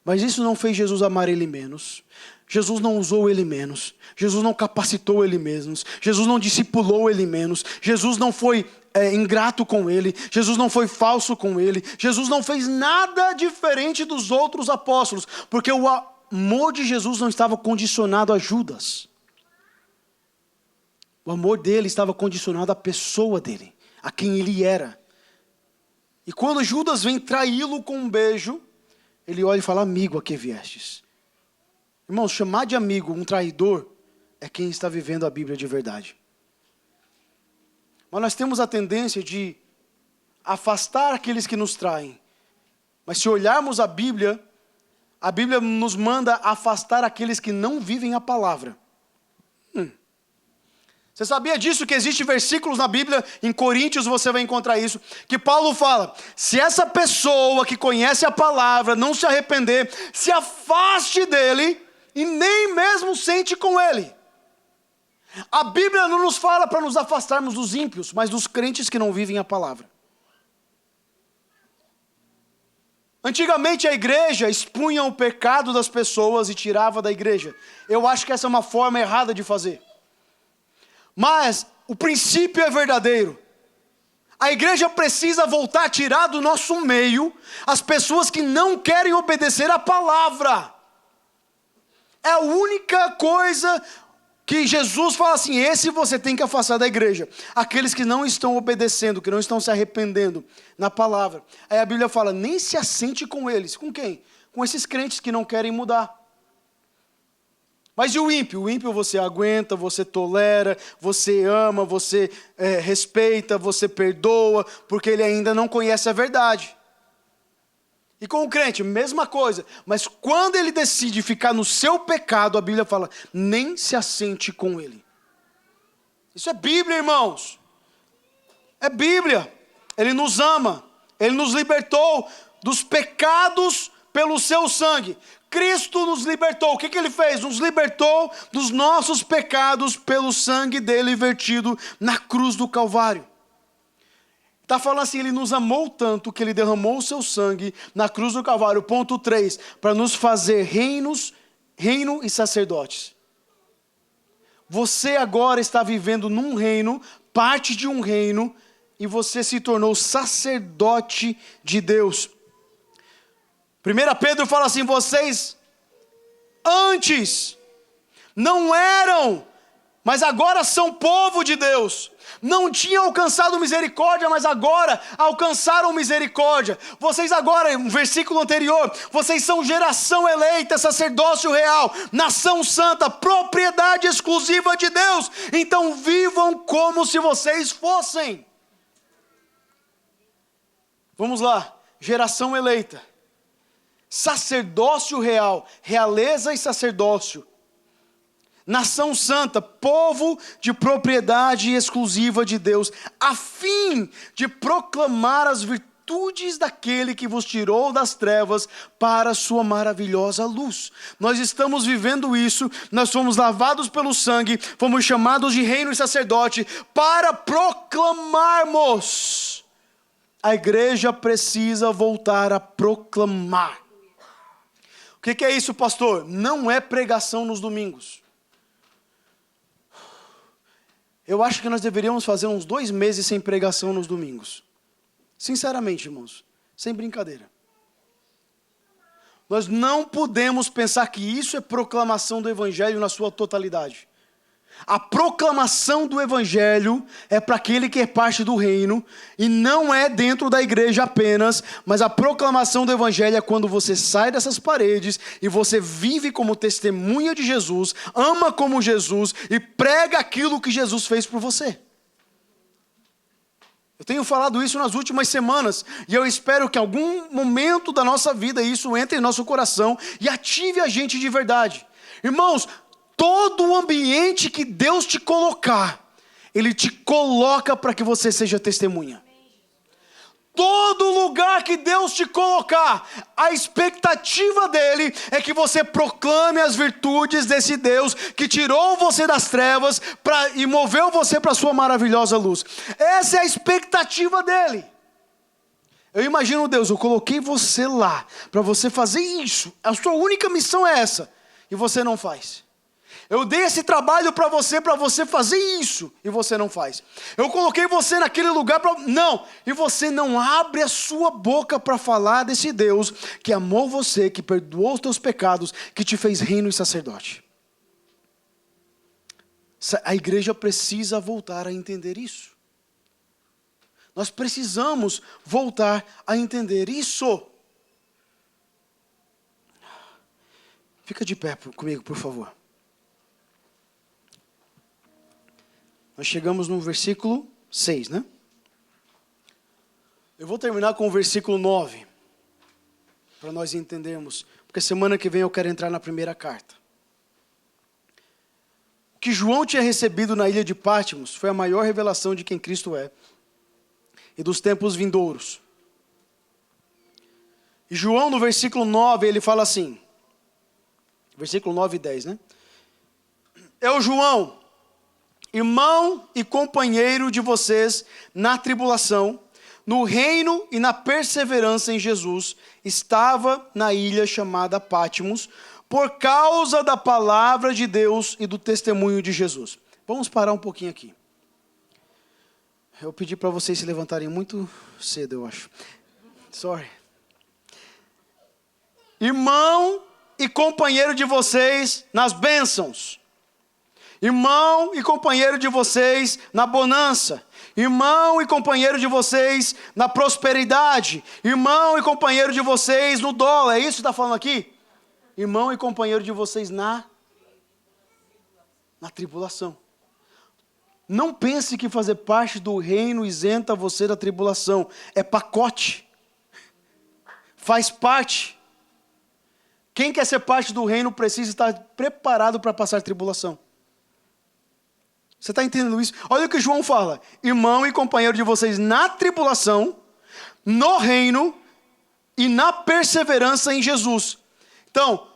Mas isso não fez Jesus amar ele menos. Jesus não usou ele menos. Jesus não capacitou ele menos. Jesus não discipulou ele menos. Jesus não foi ingrato com ele. Jesus não foi falso com ele. Jesus não fez nada diferente dos outros apóstolos. Porque o amor de Jesus não estava condicionado a Judas. O amor dele estava condicionado à pessoa dele. A quem ele era. E quando Judas vem traí-lo com um beijo, ele olha e fala: amigo, a que viestes? Irmãos, chamar de amigo um traidor é quem está vivendo a Bíblia de verdade. Mas nós temos a tendência de afastar aqueles que nos traem. Mas se olharmos a Bíblia nos manda afastar aqueles que não vivem a palavra. Você sabia disso, que existem versículos na Bíblia, em Coríntios você vai encontrar isso, que Paulo fala: se essa pessoa que conhece a palavra não se arrepender, se afaste dele e nem mesmo sente com ele. A Bíblia não nos fala para nos afastarmos dos ímpios, mas dos crentes que não vivem a palavra. Antigamente a igreja expunha o pecado das pessoas e tirava da igreja. Eu acho que essa é uma forma errada de fazer. Mas o princípio é verdadeiro. A igreja precisa voltar a tirar do nosso meio as pessoas que não querem obedecer a palavra. É a única coisa que Jesus fala assim: esse você tem que afastar da igreja. Aqueles que não estão obedecendo, que não estão se arrependendo na palavra. Aí a Bíblia fala: nem se assente com eles. Com quem? Com esses crentes que não querem mudar. Mas e o ímpio? O ímpio você aguenta, você tolera, você ama, você respeita, você perdoa, porque ele ainda não conhece a verdade. E com o crente, mesma coisa. Mas quando ele decide ficar no seu pecado, a Bíblia fala: nem se assente com ele. Isso é Bíblia, irmãos. É Bíblia. Ele nos ama. Ele nos libertou dos pecados pelo seu sangue. Cristo nos libertou. O que ele fez? Nos libertou dos nossos pecados pelo sangue dele vertido na cruz do Calvário. Está falando assim, ele nos amou tanto que ele derramou o seu sangue na cruz do Calvário. Ponto 3, para nos fazer reino e sacerdotes. Você agora está vivendo num reino, parte de um reino, e você se tornou sacerdote de Deus. 1 Pedro fala assim, vocês antes não eram, mas agora são povo de Deus. Não tinham alcançado misericórdia, mas agora alcançaram misericórdia. Vocês agora, um versículo anterior, vocês são geração eleita, sacerdócio real, nação santa, propriedade exclusiva de Deus. Então vivam como se vocês fossem. Vamos lá, geração eleita, sacerdócio real, realeza e sacerdócio. Nação santa, povo de propriedade exclusiva de Deus, a fim de proclamar as virtudes daquele que vos tirou das trevas para a sua maravilhosa luz. Nós estamos vivendo isso, nós fomos lavados pelo sangue, fomos chamados de reino e sacerdote para proclamarmos. A igreja precisa voltar a proclamar. O que é isso, pastor? Não é pregação nos domingos. Eu acho que nós deveríamos fazer uns 2 meses sem pregação nos domingos. Sinceramente, irmãos, sem brincadeira. Nós não podemos pensar que isso é proclamação do evangelho na sua totalidade. A proclamação do evangelho é para aquele que é parte do reino, e não é dentro da igreja apenas, mas a proclamação do evangelho é quando você sai dessas paredes e você vive como testemunha de Jesus, ama como Jesus e prega aquilo que Jesus fez por você. Eu tenho falado isso nas últimas semanas, e eu espero que em algum momento da nossa vida isso entre em nosso coração e ative a gente de verdade. Irmãos, todo o ambiente que Deus te colocar, Ele te coloca para que você seja testemunha. Todo lugar que Deus te colocar, a expectativa dEle é que você proclame as virtudes desse Deus que tirou você das trevas e moveu você para a sua maravilhosa luz. Essa é a expectativa dEle. Eu imagino, Deus, eu coloquei você lá para você fazer isso. A sua única missão é essa, e você não faz. Eu dei esse trabalho para você fazer isso, e você não faz. Eu coloquei você naquele lugar não, e você não abre a sua boca para falar desse Deus que amou você, que perdoou os teus pecados, que te fez reino e sacerdote. A igreja precisa voltar a entender isso. Nós precisamos voltar a entender isso. Fica de pé comigo, por favor. Nós chegamos no versículo 6, né? Eu vou terminar com o versículo 9, para nós entendermos, porque semana que vem eu quero entrar na primeira carta. O que João tinha recebido na ilha de Patmos foi a maior revelação de quem Cristo é e dos tempos vindouros. E João, no versículo 9, ele fala assim, versículo 9 e 10, né? Eu, João, irmão e companheiro de vocês na tribulação, no reino e na perseverança em Jesus, estava na ilha chamada Patmos, por causa da palavra de Deus e do testemunho de Jesus. Vamos parar um pouquinho aqui. Eu pedi para vocês se levantarem muito cedo, eu acho. Sorry. Irmão e companheiro de vocês nas bênçãos. Irmão e companheiro de vocês na bonança. Irmão e companheiro de vocês na prosperidade. Irmão e companheiro de vocês no dolo. É isso que está falando aqui? Irmão e companheiro de vocês na tribulação. Não pense que fazer parte do reino isenta você da tribulação. É pacote. Faz parte. Quem quer ser parte do reino precisa estar preparado para passar tribulação. Você está entendendo isso? Olha o que João fala. Irmão e companheiro de vocês na tribulação, no reino e na perseverança em Jesus. Então,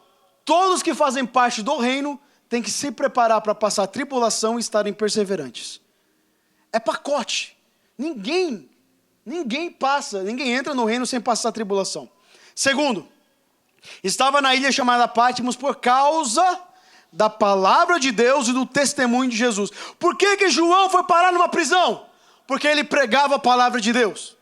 todos que fazem parte do reino têm que se preparar para passar tribulação e estarem perseverantes. É pacote. Ninguém entra no reino sem passar tribulação. Segundo, estava na ilha chamada Patmos por causa da palavra de Deus e do testemunho de Jesus. Por que João foi parar numa prisão? Porque ele pregava a palavra de Deus.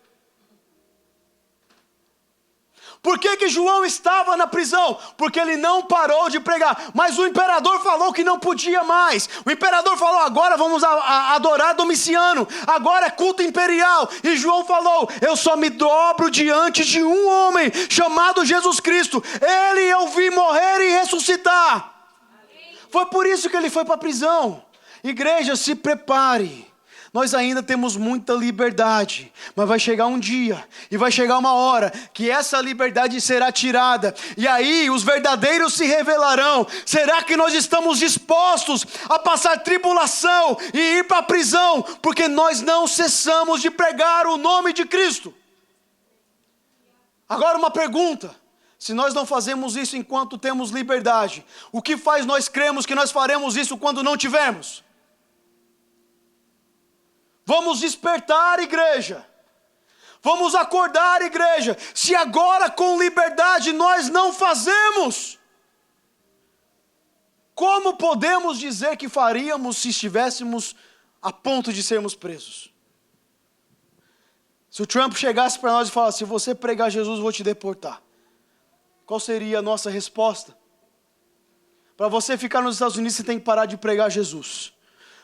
Por que João estava na prisão? Porque ele não parou de pregar. Mas o imperador falou que não podia mais. O imperador falou, agora vamos adorar Domiciano. Agora é culto imperial. E João falou, eu só me dobro diante de um homem chamado Jesus Cristo. Ele eu vi morrer e ressuscitar. Foi por isso que ele foi para a prisão. Igreja, se prepare. Nós ainda temos muita liberdade, mas vai chegar um dia, e vai chegar uma hora, que essa liberdade será tirada, e aí os verdadeiros se revelarão. Será que nós estamos dispostos a passar tribulação e ir para a prisão, porque nós não cessamos de pregar o nome de Cristo? Agora uma pergunta, se nós não fazemos isso enquanto temos liberdade, o que faz nós cremos que nós faremos isso quando não tivermos? Vamos despertar, igreja. Vamos acordar, igreja. Se agora com liberdade nós não fazemos, como podemos dizer que faríamos se estivéssemos a ponto de sermos presos? Se o Trump chegasse para nós e falasse, se você pregar Jesus, eu vou te deportar. Qual seria a nossa resposta? Para você ficar nos Estados Unidos, você tem que parar de pregar Jesus.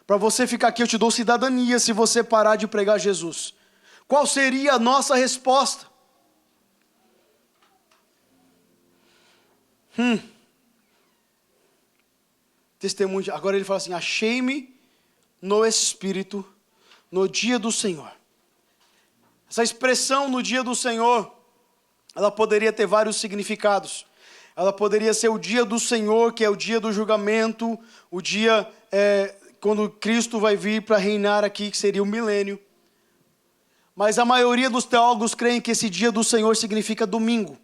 Para você ficar aqui, eu te dou cidadania se você parar de pregar Jesus. Qual seria a nossa resposta? Testemunho. Agora ele fala assim, achei-me no Espírito no dia do Senhor. Essa expressão no dia do Senhor, ela poderia ter vários significados. Ela poderia ser o dia do Senhor, que é o dia do julgamento, o dia quando Cristo vai vir para reinar aqui, que seria o milênio. Mas a maioria dos teólogos creem que esse dia do Senhor significa domingo,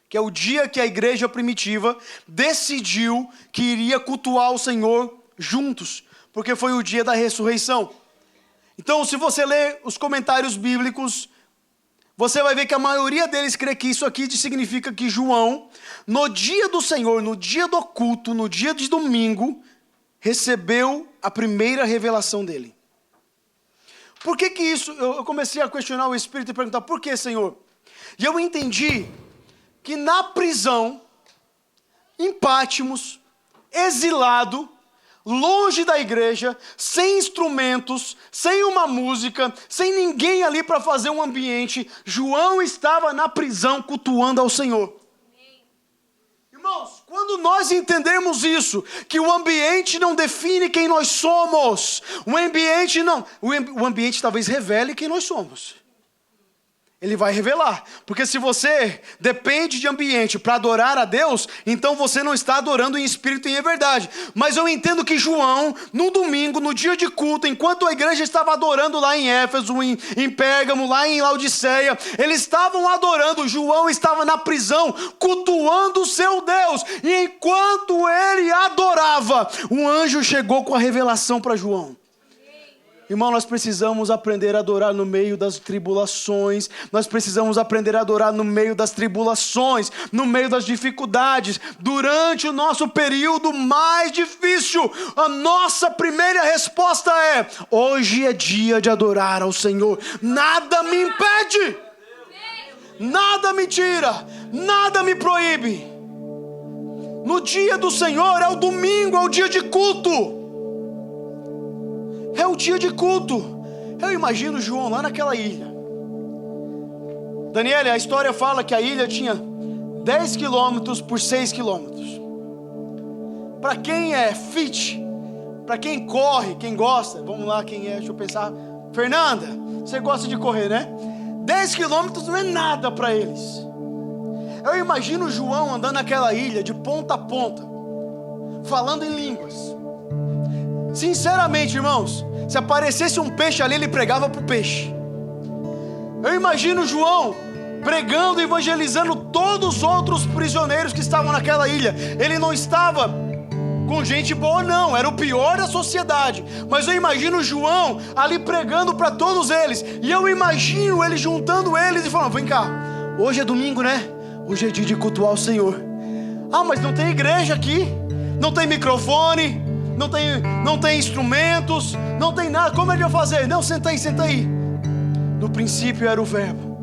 que é o dia que a igreja primitiva decidiu que iria cultuar o Senhor juntos, porque foi o dia da ressurreição. Então, se você ler os comentários bíblicos, você vai ver que a maioria deles crê que isso aqui significa que João, no dia do Senhor, no dia do culto, no dia de domingo, recebeu a primeira revelação dele. Por que isso? Eu comecei a questionar o Espírito e perguntar, por que, Senhor? E eu entendi que na prisão, em Patmos, exilado, longe da igreja, sem instrumentos, sem uma música, sem ninguém ali para fazer um ambiente, João estava na prisão cultuando ao Senhor. Irmãos, quando nós entendemos isso, que o ambiente não define quem nós somos, o ambiente talvez revele quem nós somos. Ele vai revelar, porque se você depende de ambiente para adorar a Deus, então você não está adorando em espírito e em verdade. Mas eu entendo que João, no domingo, no dia de culto, enquanto a igreja estava adorando lá em Éfeso, em Pérgamo, lá em Laodiceia, eles estavam adorando, João estava na prisão, cultuando o seu Deus, e enquanto ele adorava, um anjo chegou com a revelação para João. Irmão, nós precisamos aprender a adorar no meio das tribulações. Nós precisamos aprender a adorar no meio das tribulações, no meio das dificuldades. Durante o nosso período mais difícil, a nossa primeira resposta é: hoje é dia de adorar ao Senhor. Nada me impede, nada me tira, nada me proíbe. No dia do Senhor é o domingo, é o dia de culto. É o dia de culto. Eu imagino João lá naquela ilha. Daniela, a história fala que a ilha tinha 10 quilômetros por 6 quilômetros. Para quem é fit, para quem corre, quem gosta, vamos lá, quem é, deixa eu pensar. Fernanda, você gosta de correr, né? 10 quilômetros não é nada para eles. Eu imagino João andando naquela ilha de ponta a ponta, falando em línguas. Sinceramente, irmãos, se aparecesse um peixe ali, ele pregava para o peixe. Eu imagino João pregando e evangelizando todos os outros prisioneiros que estavam naquela ilha. Ele não estava com gente boa, não, era o pior da sociedade. Mas eu imagino João ali pregando para todos eles, e eu imagino ele juntando eles e falando: vem cá, hoje é domingo, né? Hoje é dia de cultuar o Senhor. Ah, mas não tem igreja aqui, não tem microfone, não tem instrumentos, não tem nada, como é que eu vou fazer? Não, senta aí. No princípio era o Verbo,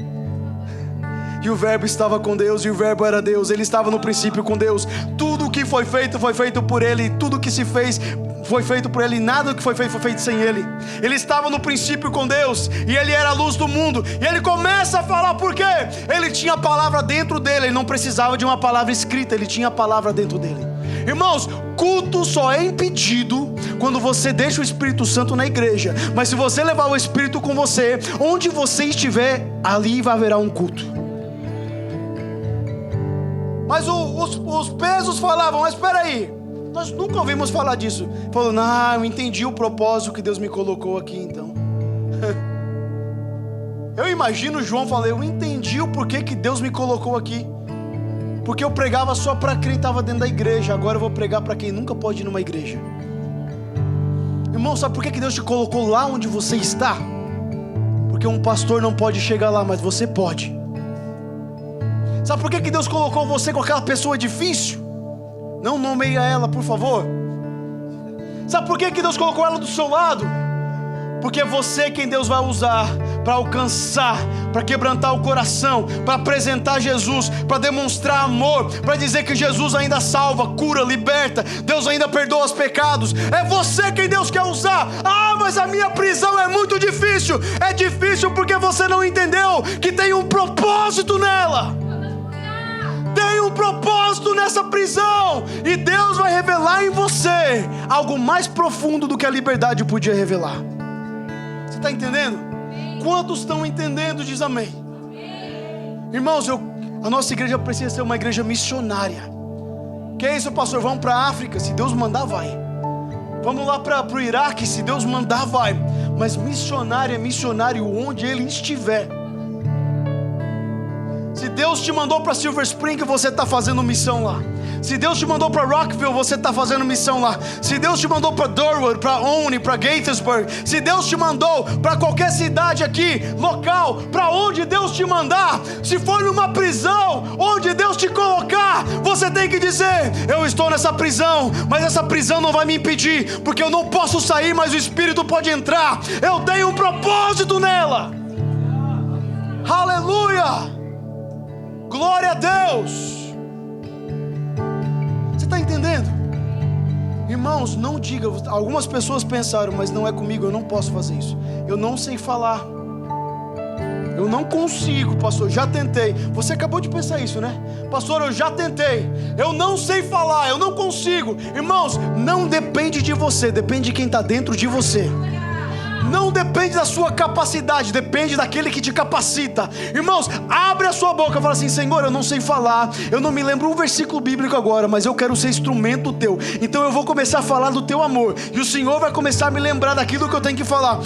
e o Verbo estava com Deus, e o Verbo era Deus. Ele estava no princípio com Deus. Tudo o que foi feito por Ele. Tudo o que se fez foi feito por Ele. Nada do que foi feito sem Ele. Ele estava no princípio com Deus, e Ele era a luz do mundo. E Ele começa a falar por quê? Ele tinha a palavra dentro dele. Ele não precisava de uma palavra escrita, Ele tinha a palavra dentro dele. Irmãos, culto só é impedido quando você deixa o Espírito Santo na igreja. Mas se você levar o Espírito com você, onde você estiver, ali vai haver um culto. Mas os pesos falavam: mas espera aí, nós nunca ouvimos falar disso. Falou: não, eu entendi o propósito que Deus me colocou aqui então. Eu imagino João falando: eu entendi o porquê que Deus me colocou aqui. Porque eu pregava só para quem estava dentro da igreja, agora eu vou pregar para quem nunca pode ir numa igreja. Irmão, sabe por que Deus te colocou lá onde você está? Porque um pastor não pode chegar lá, mas você pode. Sabe por que Deus colocou você com aquela pessoa difícil? Não nomeia ela, por favor. Sabe por que Deus colocou ela do seu lado? Porque é você quem Deus vai usar para alcançar, para quebrantar o coração, para apresentar Jesus, para demonstrar amor, para dizer que Jesus ainda salva, cura, liberta, Deus ainda perdoa os pecados. É você quem Deus quer usar. Ah, mas a minha prisão é muito difícil. É difícil porque você não entendeu que tem um propósito nela. Tem um propósito nessa prisão, e Deus vai revelar em você algo mais profundo do que a liberdade podia revelar. Você está entendendo? Quantos estão entendendo? Diz amém. Irmãos, a nossa igreja precisa ser uma igreja missionária. Que é isso, pastor? Vamos para a África, se Deus mandar, vai. Vamos lá para o Iraque, se Deus mandar, vai. Mas missionário é missionário onde ele estiver. Se Deus te mandou para Silver Spring, você está fazendo missão lá. Se Deus te mandou para Rockville, você está fazendo missão lá. Se Deus te mandou para Durwood, para Olney, para Gaithersburg, se Deus te mandou para qualquer cidade aqui, local, para onde Deus te mandar, se for numa prisão, onde Deus te colocar, você tem que dizer: eu estou nessa prisão, mas essa prisão não vai me impedir, porque eu não posso sair, mas o Espírito pode entrar. Eu tenho um propósito nela. Aleluia! Glória a Deus. Você está entendendo? Irmãos, não diga. Algumas pessoas pensaram: mas não é comigo, eu não posso fazer isso. Eu não sei falar. Eu não consigo, pastor, já tentei. Você acabou de pensar isso, né? Pastor, eu já tentei. Eu não sei falar, eu não consigo. Irmãos, não depende de você, depende de quem está dentro de você. Não depende da sua capacidade, depende daquele que te capacita. Irmãos, abre a sua boca e fala assim: Senhor, eu não sei falar, eu não me lembro um versículo bíblico agora, mas eu quero ser instrumento teu. Então eu vou começar a falar do teu amor, e o Senhor vai começar a me lembrar daquilo que eu tenho que falar.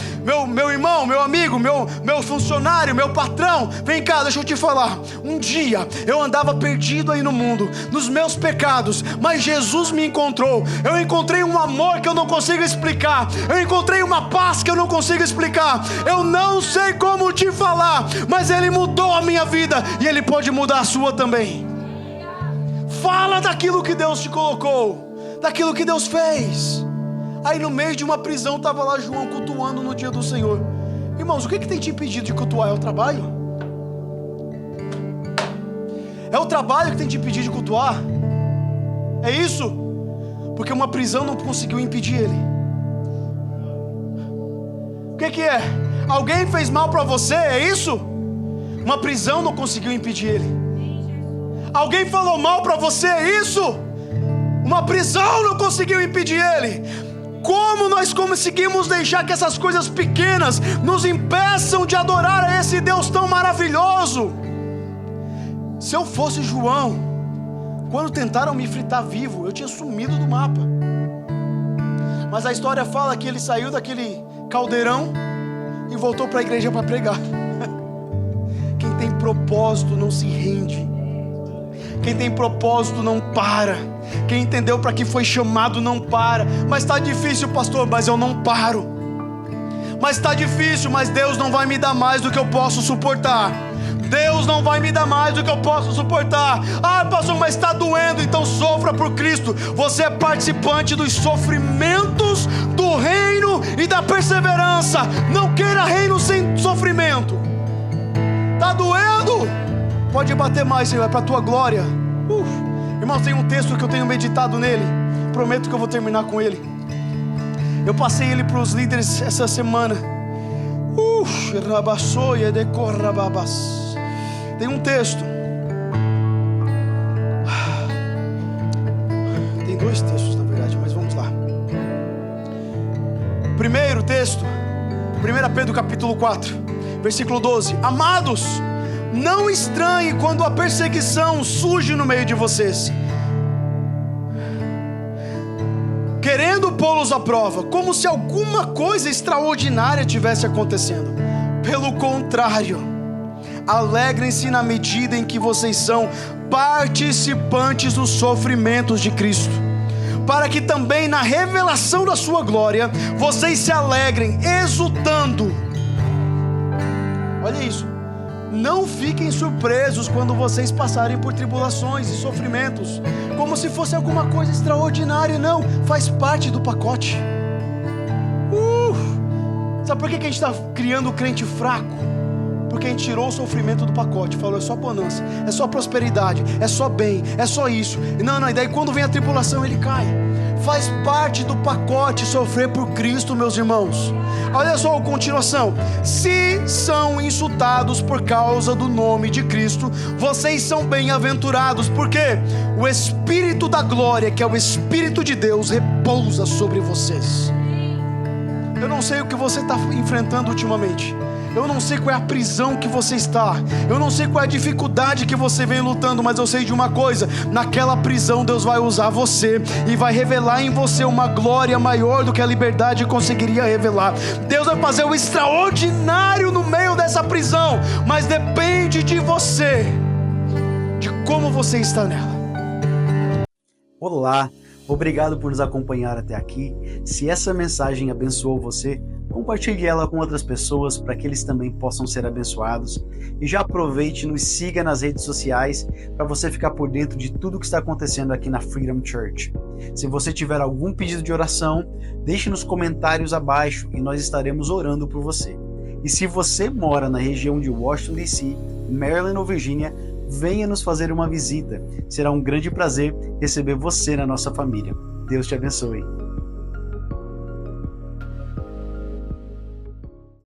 Meu irmão, meu amigo, meu funcionário, meu patrão, vem cá, deixa eu te falar. Um dia eu andava perdido aí no mundo, nos meus pecados, mas Jesus me encontrou. Eu encontrei um amor que eu não consigo explicar. Eu encontrei uma paz que eu não consigo explicar. Eu não sei como te falar, mas Ele mudou a minha vida, e Ele pode mudar a sua também. Fala daquilo que Deus te colocou, daquilo que Deus fez. Aí no meio de uma prisão estava lá João cultuando no dia do Senhor. Irmãos, o que tem te impedido de cultuar? É o trabalho? É o trabalho que tem te impedido de cultuar? É isso? Porque uma prisão não conseguiu impedir ele. O que é? Alguém fez mal para você, é isso? Uma prisão não conseguiu impedir ele. Alguém falou mal para você, é isso? Uma prisão não conseguiu impedir ele. Como nós conseguimos deixar que essas coisas pequenas nos impeçam de adorar a esse Deus tão maravilhoso? Se eu fosse João, quando tentaram me fritar vivo, eu tinha sumido do mapa. Mas a história fala que ele saiu daquele caldeirão e voltou para a igreja para pregar. Quem tem propósito não se rende. Quem tem propósito não para. Quem entendeu para que foi chamado não para. Mas está difícil, pastor, mas eu não paro. Mas está difícil, mas Deus não vai me dar mais do que eu posso suportar. Deus não vai me dar mais do que eu posso suportar. Ah, pastor, mas está doendo, então sofra por Cristo. Você é participante dos sofrimentos do reino e da perseverança. Não queira reino sem sofrimento. Está doendo? Pode bater mais, Senhor, é para a tua glória. Irmãos, tem um texto que eu tenho meditado nele. Prometo que eu vou terminar com ele. Eu passei ele para os líderes essa semana. Tem um texto. Tem dois textos, na verdade, mas vamos lá. Primeiro texto, 1 Pedro capítulo 4, versículo 12. Amados, não estranhe quando a perseguição surge no meio de vocês, querendo pô-los à prova, como se alguma coisa extraordinária tivesse acontecendo. Pelo contrário, alegrem-se na medida em que vocês são participantes dos sofrimentos de Cristo, para que também na revelação da sua glória vocês se alegrem, exultando. Olha isso. Não fiquem surpresos quando vocês passarem por tribulações e sofrimentos, como se fosse alguma coisa extraordinária. Não, faz parte do pacote. Sabe por que a gente está criando o crente fraco? Porque a gente tirou o sofrimento do pacote. Falou, é só bonança, é só prosperidade, é só bem, é só isso. Não, e daí quando vem a tribulação ele cai. Faz parte do pacote sofrer por Cristo, meus irmãos. Olha só a continuação. Se são insultados por causa do nome de Cristo, vocês são bem-aventurados, porque o Espírito da glória, que é o Espírito de Deus, repousa sobre vocês. Eu não sei o que você está enfrentando ultimamente. Eu não sei qual é a prisão que você está. Eu não sei qual é a dificuldade que você vem lutando. Mas eu sei de uma coisa: naquela prisão Deus vai usar você e vai revelar em você uma glória maior do que a liberdade conseguiria revelar. Deus vai fazer o extraordinário no meio dessa prisão. Mas depende de você, de como você está nela. Olá, obrigado por nos acompanhar até aqui. Se essa mensagem abençoou você, compartilhe ela com outras pessoas para que eles também possam ser abençoados. E já aproveite e nos siga nas redes sociais para você ficar por dentro de tudo que está acontecendo aqui na Freedom Church. Se você tiver algum pedido de oração, deixe nos comentários abaixo e nós estaremos orando por você. E se você mora na região de Washington DC, Maryland ou Virgínia, venha nos fazer uma visita. Será um grande prazer receber você na nossa família. Deus te abençoe.